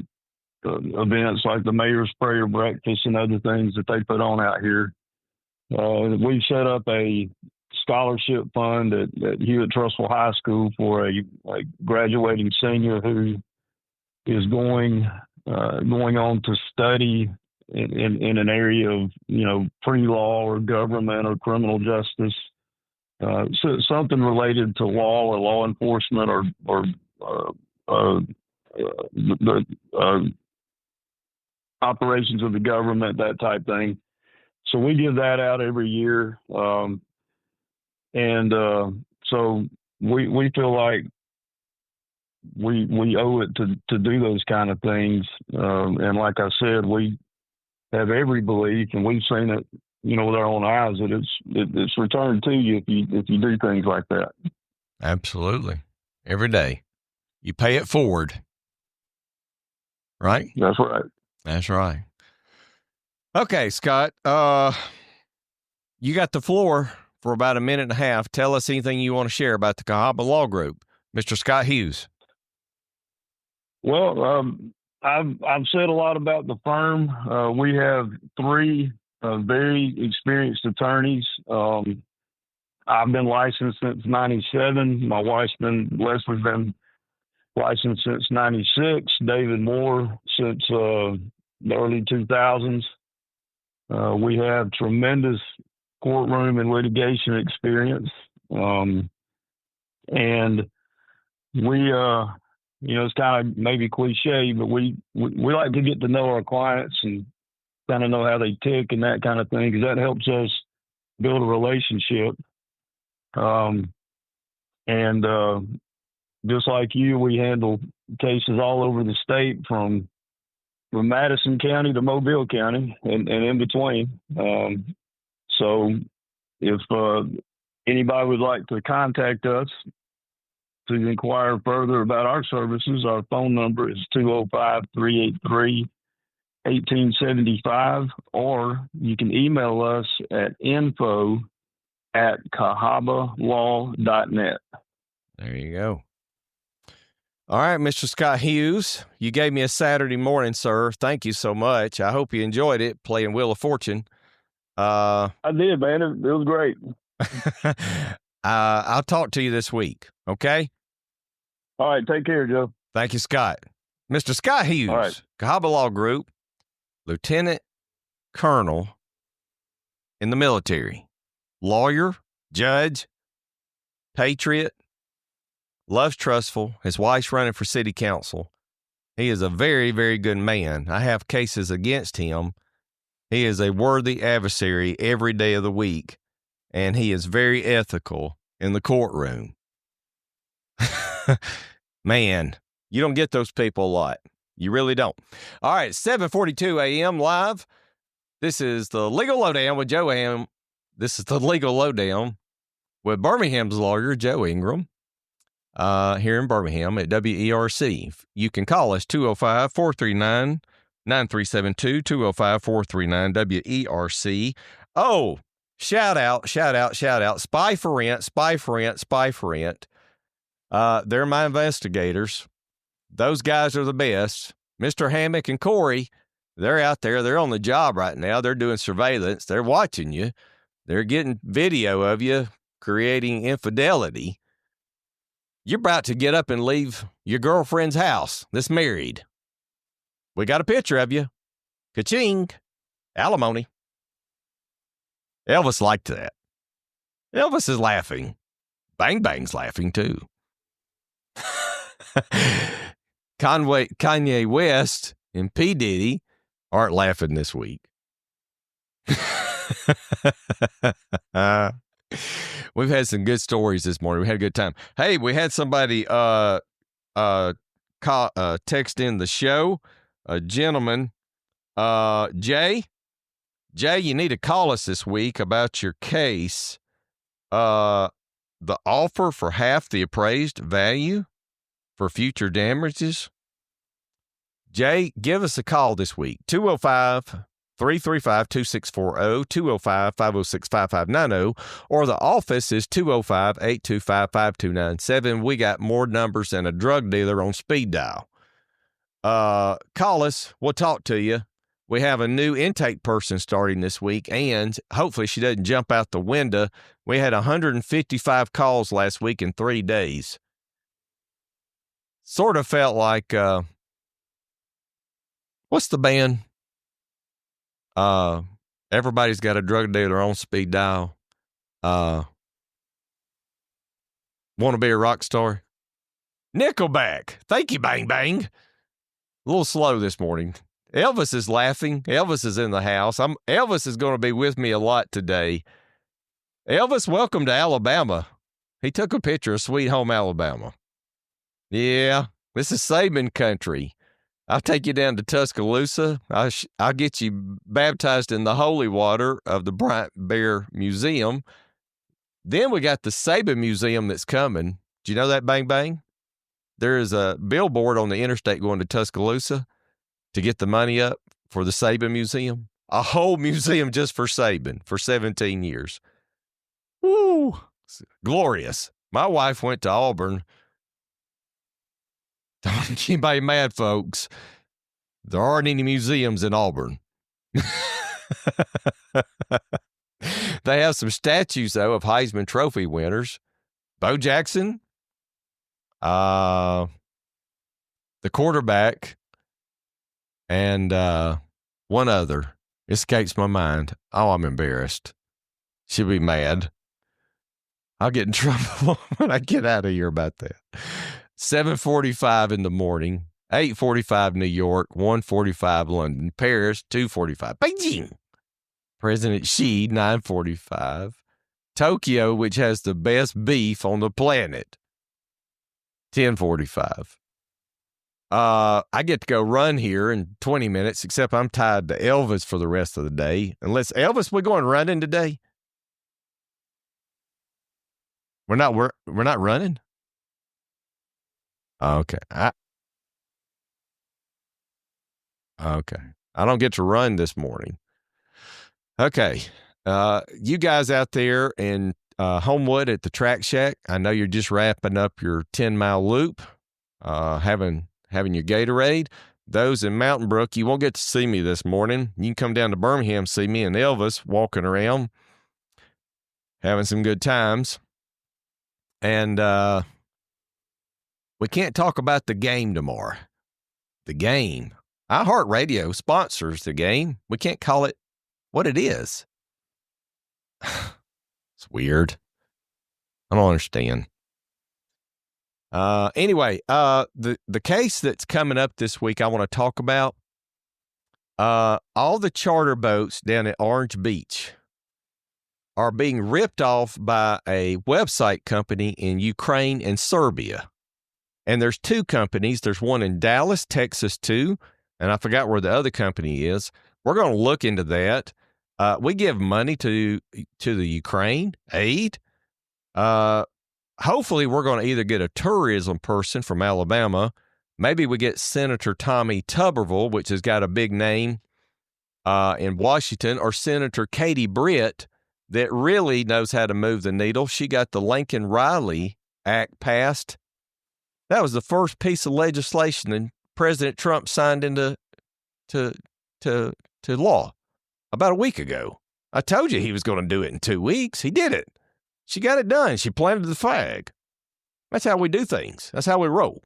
Speaker 21: events like the Mayor's Prayer Breakfast and other things that they put on out here. We've set up a scholarship fund at Hewitt-Trussville High School for a graduating senior who is going on to study in an area of, pre-law or government or criminal justice, so something related to law or law enforcement or the operations of the government, that type thing. So we give that out every year. So we feel like we owe it to do those kind of things. And like I said, we have every belief, and we've seen it, with our own eyes, that it's returned to you if you do things like that.
Speaker 2: Absolutely. Every day. You pay it forward. Right?
Speaker 21: That's right.
Speaker 2: That's right. Okay, Scott, you got the floor for about a minute and a half. Tell us anything you want to share about the Cahaba Law Group. Mr. Scott Hughes.
Speaker 21: Well, I've said a lot about the firm. We have three very experienced attorneys. I've been licensed since 97. My wife's Leslie's been licensed since 96. David Moore since the early 2000s. We have tremendous courtroom and litigation experience. And we, it's kind of maybe cliche, but we like to get to know our clients and kind of know how they tick and that kind of thing, because that helps us build a relationship. Just like you, we handle cases all over the state from Madison County to Mobile County and in between. So if anybody would like to contact us to inquire further about our services, our phone number is 205-383-1875, or you can email us at info@cahabalaw.net.
Speaker 2: There you go. All right, Mr. Scott Hughes, you gave me a Saturday morning, sir. Thank you so much. I hope you enjoyed it, playing Wheel of Fortune.
Speaker 21: I did, man. It was great.
Speaker 2: I'll talk to you this week, okay?
Speaker 21: All right, take care, Joe.
Speaker 2: Thank you, Scott. Mr. Scott Hughes,
Speaker 21: all right.
Speaker 2: Cahaba Law Group, Lieutenant Colonel in the military, lawyer, judge, patriot, loves Trussville. His wife's running for city council. He is a very, very good man. I have cases against him. He is a worthy adversary every day of the week, and he is very ethical in the courtroom. Man, you don't get those people a lot. You really don't. All right, 7:42 a.m. live. This is the Legal Lowdown with Joe Ham. This is the Legal Lowdown with Birmingham's lawyer, Joe Ingram. Here in Birmingham at WERC. You can call us 205-439-9372, 205-439-WERC. Oh, shout out, Spy for Rent. They're my investigators. Those guys are the best. Mr. Hammock and Corey, they're out there. They're on the job right now. They're doing surveillance. They're watching you. They're getting video of you creating infidelity. You're about to get up and leave your girlfriend's house that's married. We got a picture of you. Ka-ching. Alimony. Elvis liked that. Elvis is laughing. Bang Bang's laughing too. Kanye West and P. Diddy aren't laughing this week. We've had some good stories this morning. We had a good time. Hey, we had somebody text in the show, a gentleman Jay, you need to call us this week about your case. The offer for half the appraised value for future damages. Jay, give us a call this week. 205-335-2640, 205-506-5590, or the office is 205-825-5297. We got more numbers than a drug dealer on speed dial. Call us. We'll talk to you. We have a new intake person starting this week, and hopefully she doesn't jump out the window. We had 155 calls last week in 3 days. Sort of felt like, what's the band? Everybody's got a drug dealer on speed dial. Want to be a rock star? Nickelback. Thank you, Bang Bang. A little slow this morning. Elvis is laughing. Elvis is in the house. Elvis is going to be with me a lot today. Elvis, welcome to Alabama. He took a picture of Sweet Home Alabama. Yeah, this is Saban country. I'll take you down to Tuscaloosa. I'll get you baptized in the holy water of the Bryant Bear Museum. Then we got the Saban Museum that's coming. Do you know that, Bang Bang? There is a billboard on the interstate going to Tuscaloosa to get the money up for the Saban Museum. A whole museum just for Saban for 17 years. Woo! Glorious. My wife went to Auburn. Don't get anybody mad, folks. There aren't any museums in Auburn. They have some statues, though, of Heisman Trophy winners. Bo Jackson, the quarterback, and one other. Escapes my mind. Oh, I'm embarrassed. She'll be mad. I'll get in trouble when I get out of here about that. 7:45 in the morning, 8:45 New York, 1:45 London, Paris, 2:45 Beijing. President Xi, 9:45. Tokyo, which has the best beef on the planet, 10:45. I get to go run here in 20 minutes, except I'm tied to Elvis for the rest of the day. Unless, Elvis, we're going running today? We're not running? Okay. Okay. I don't get to run this morning. Okay. You guys out there in Homewood at the Track Shack, I know you're just wrapping up your 10-mile loop, having your Gatorade. Those in Mountain Brook, you won't get to see me this morning. You can come down to Birmingham, see me and Elvis walking around, having some good times. And we can't talk about the game tomorrow. The game. iHeartRadio sponsors the game. We can't call it what it is. It's weird. I don't understand. Anyway, the case that's coming up this week I want to talk about, all the charter boats down at Orange Beach are being ripped off by a website company in Ukraine and Serbia. And there's two companies. There's one in Dallas, Texas, too. And I forgot where the other company is. We're going to look into that. We give money to the Ukraine, aid. Hopefully, we're going to either get a tourism person from Alabama. Maybe we get Senator Tommy Tuberville, which has got a big name in Washington, or Senator Katie Britt, that really knows how to move the needle. She got the Lincoln Riley Act passed. That was the first piece of legislation that President Trump signed into to law about a week ago. I told you he was going to do it in 2 weeks. He did it. She got it done. She planted the flag. That's how we do things. That's how we roll.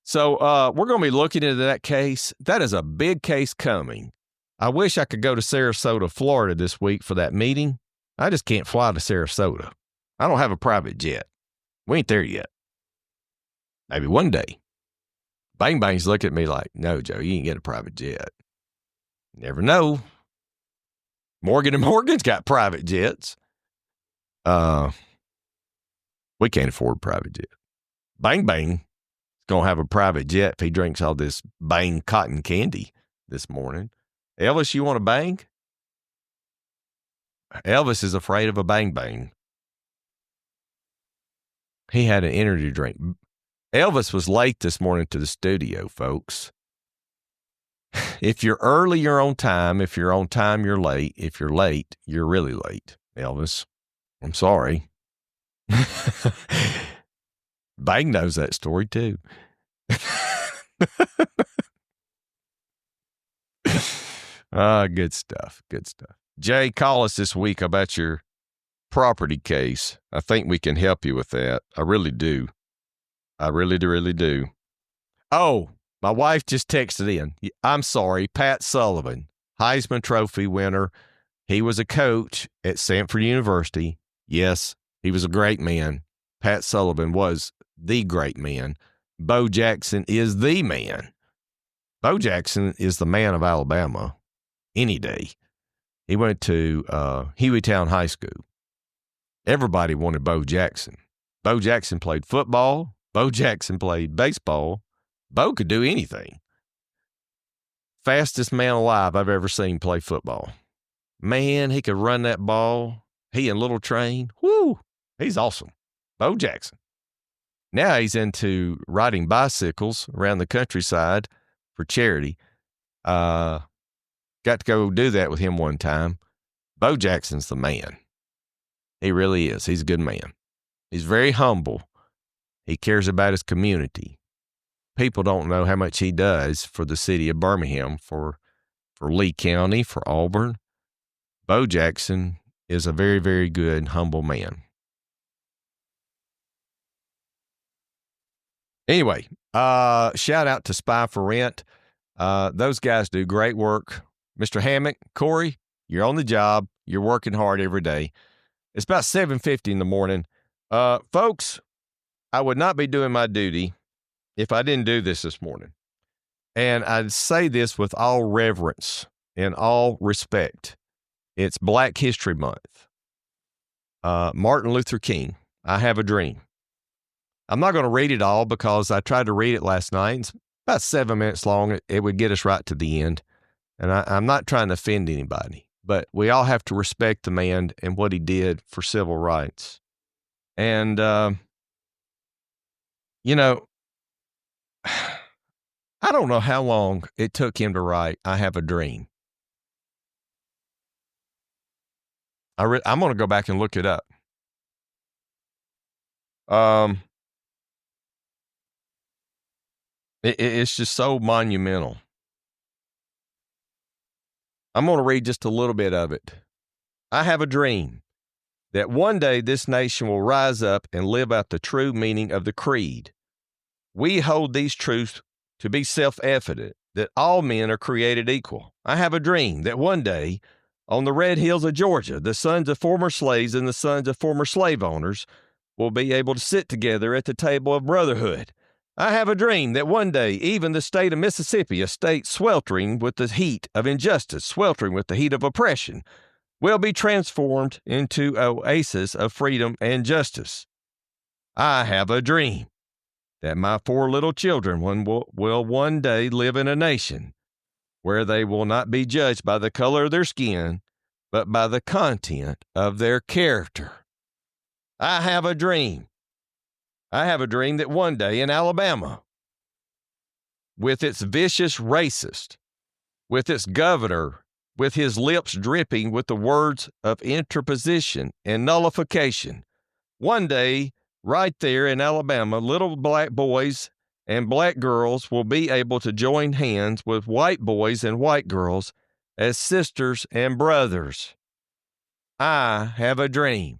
Speaker 2: So we're going to be looking into that case. That is a big case coming. I wish I could go to Sarasota, Florida this week for that meeting. I just can't fly to Sarasota. I don't have a private jet. We ain't there yet. Maybe one day. Bang Bang's look at me like, no, Joe, you ain't get a private jet. Never know. Morgan & Morgan's got private jets. We can't afford a private jet. Bang Bang is going to have a private jet if he drinks all this Bang cotton candy this morning. Elvis, you want to bang? Elvis is afraid of a bang bang. He had an energy drink. Elvis was late this morning to the studio, folks. If you're early, you're on time. If you're on time, you're late. If you're late, you're really late, Elvis. I'm sorry. Bang knows that story, too. Good stuff. Good stuff. Jay, call us this week about your property case. I think we can help you with that. I really do. I really do. Oh, my wife just texted in. I'm sorry, Pat Sullivan, Heisman Trophy winner. He was a coach at Samford University. Yes, he was a great man. Pat Sullivan was the great man. Bo Jackson is the man. Bo Jackson is the man of Alabama any day. He went to Hueytown High School. Everybody wanted Bo Jackson. Bo Jackson played football. Bo Jackson played baseball. Bo could do anything. Fastest man alive I've ever seen play football. Man, he could run that ball. He and Little Train. Whoo, he's awesome. Bo Jackson. Now he's into riding bicycles around the countryside for charity. Got to go do that with him one time. Bo Jackson's the man. He really is. He's a good man. He's very humble. He cares about his community. People don't know how much he does for the city of Birmingham, for Lee County, for Auburn. Bo Jackson is a very, very good, humble man. Anyway, shout out to Spy for Rent. Those guys do great work. Mr. Hammock, Corey, you're on the job. You're working hard every day. It's about 7:50 in the morning. Folks, I would not be doing my duty if I didn't do this morning. And I'd say this with all reverence and all respect. It's Black History Month. Martin Luther King, I Have a Dream. I'm not going to read it all because I tried to read it last night. It's about 7 minutes long. It would get us right to the end. And I'm not trying to offend anybody, but we all have to respect the man and what he did for civil rights. And, you know, I don't know how long it took him to write I Have a Dream. I'm going to go back and look it up. It's just so monumental. I'm going to read just a little bit of it. I have a dream that one day this nation will rise up and live out the true meaning of the creed. We hold these truths to be self-evident, that all men are created equal. I have a dream that one day, on the red hills of Georgia, the sons of former slaves and the sons of former slave owners will be able to sit together at the table of brotherhood. I have a dream that one day, even the state of Mississippi, a state sweltering with the heat of injustice, sweltering with the heat of oppression, will be transformed into an oasis of freedom and justice. I have a dream that my 4 little children will one day live in a nation where they will not be judged by the color of their skin, but by the content of their character. I have a dream. I have a dream that one day in Alabama, with its vicious racist, with its governor, with his lips dripping with the words of interposition and nullification, one day, right there in Alabama, little black boys and black girls will be able to join hands with white boys and white girls as sisters and brothers. I have a dream.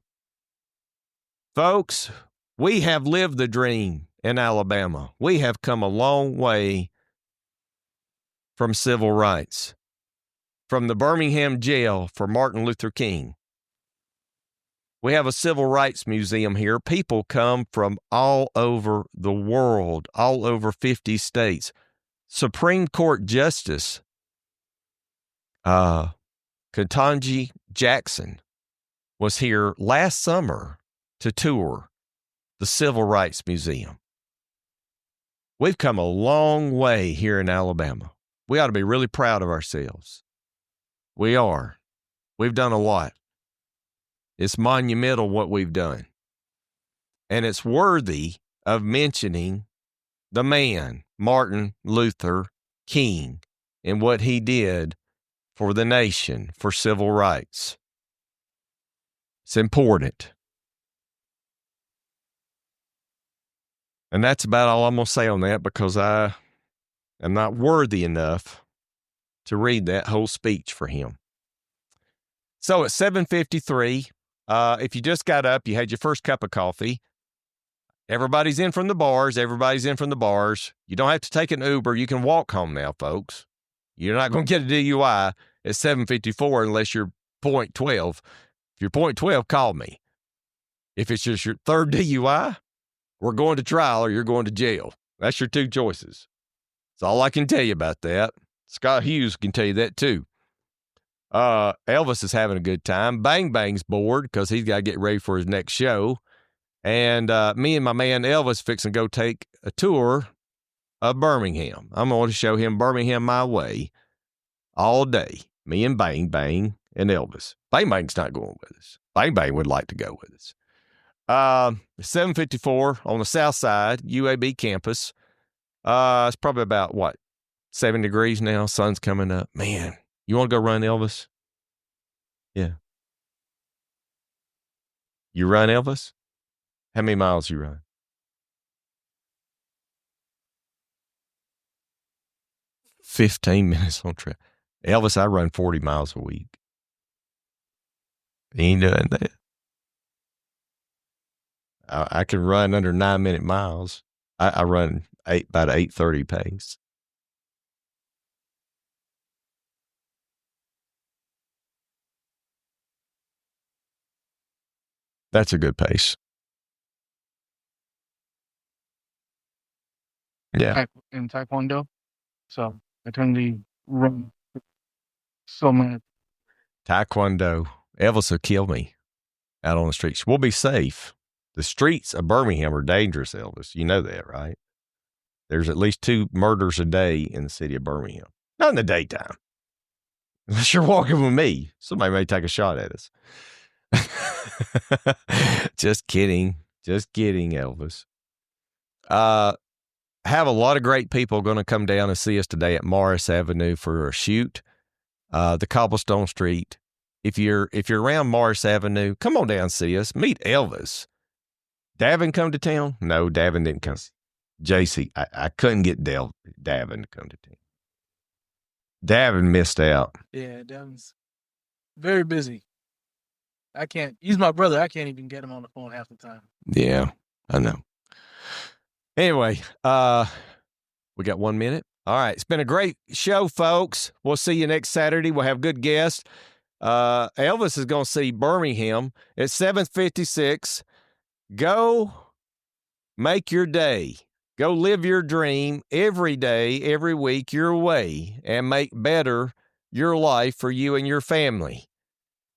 Speaker 2: Folks, we have lived the dream in Alabama. We have come a long way from civil rights, from the Birmingham jail for Martin Luther King. We have a civil rights museum here. People come from all over the world, all over 50 states. Supreme Court Justice Ketanji Jackson was here last summer to tour the Civil Rights Museum. We've come a long way here in Alabama. we ought to be really proud of ourselves. We are. We've done a lot. It's monumental what we've done. And it's worthy of mentioning the man, Martin Luther King, and what he did for the nation, for civil rights. It's important. And that's about all I'm going to say on that, because I am not worthy enough to read that whole speech for him. So at 7:53, if you just got up, you had your first cup of coffee, everybody's in from the bars. You don't have to take an Uber. You can walk home now, folks. You're not going to get a DUI at 7:54 unless you're .12. If you're .12, call me. If it's just your third DUI, we're going to trial or you're going to jail. That's your two choices. That's all I can tell you about that. Scott Hughes can tell you that too. Elvis is having a good time. Bang Bang's bored because he's got to get ready for his next show. And me and my man Elvis fixing to go take a tour of Birmingham. I'm going to show him Birmingham my way all day. Me and Bang Bang and Elvis. Bang Bang's not going with us. Bang Bang would like to go with us. 7:54 on the south side, UAB campus. It's probably about, 7 degrees now. Sun's coming up. Man, you want to go run, Elvis? Yeah. You run, Elvis? How many miles you run? 15 minutes on track. Elvis, I run 40 miles a week. He ain't doing that. I can run under 9-minute miles. I run about 8:30 pace. That's a good pace. Yeah.
Speaker 6: In Taekwondo. So I currently run so many.
Speaker 2: Taekwondo. Elvis will kill me out on the streets. We'll be safe. The streets of Birmingham are dangerous, Elvis. You know that, right? There's at least 2 murders a day in the city of Birmingham. Not in the daytime. Unless you're walking with me. Somebody may take a shot at us. Just kidding. Just kidding, Elvis. Have a lot of great people going to come down and see us today at Morris Avenue for a shoot. The Cobblestone Street. If you're around Morris Avenue, come on down and see us. Meet Elvis. Davin come to town? No, Davin didn't come. JC, I couldn't get Davin to come to town. Davin missed out.
Speaker 6: Yeah, Davin's very busy. I can't. He's my brother. I can't even get him on the phone half the time.
Speaker 2: Yeah, I know. Anyway, we got 1 minute. All right. It's been a great show, folks. We'll see you next Saturday. We'll have good guests. Elvis is going to see Birmingham at 7:56. Go make your day. Go live your dream every day, every week, your way, and make better your life for you and your family.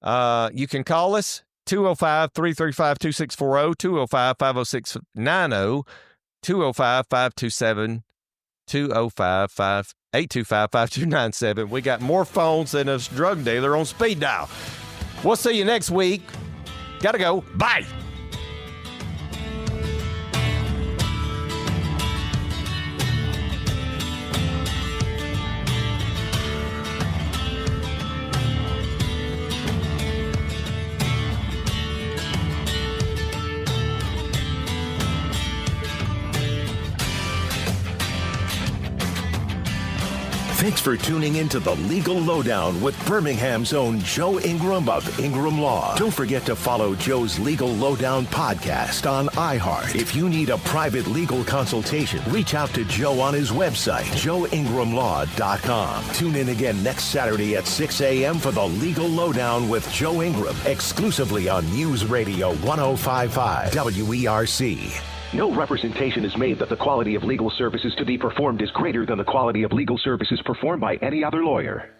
Speaker 2: You can call us 205-335-2640, 205-506-90, 205-527-205-825-5297. We got more phones than a drug dealer on speed dial. We'll see you next week. Gotta go. Bye.
Speaker 1: Thanks for tuning in to the Legal Lowdown with Birmingham's own Joe Ingram of Ingram Law. Don't forget to follow Joe's Legal Lowdown podcast on iHeart. If you need a private legal consultation, reach out to Joe on his website, joeingramlaw.com. Tune in again next Saturday at 6 a.m. for the Legal Lowdown with Joe Ingram, exclusively on News Radio 105.5 WERC. No representation is made that the quality of legal services to be performed is greater than the quality of legal services performed by any other lawyer.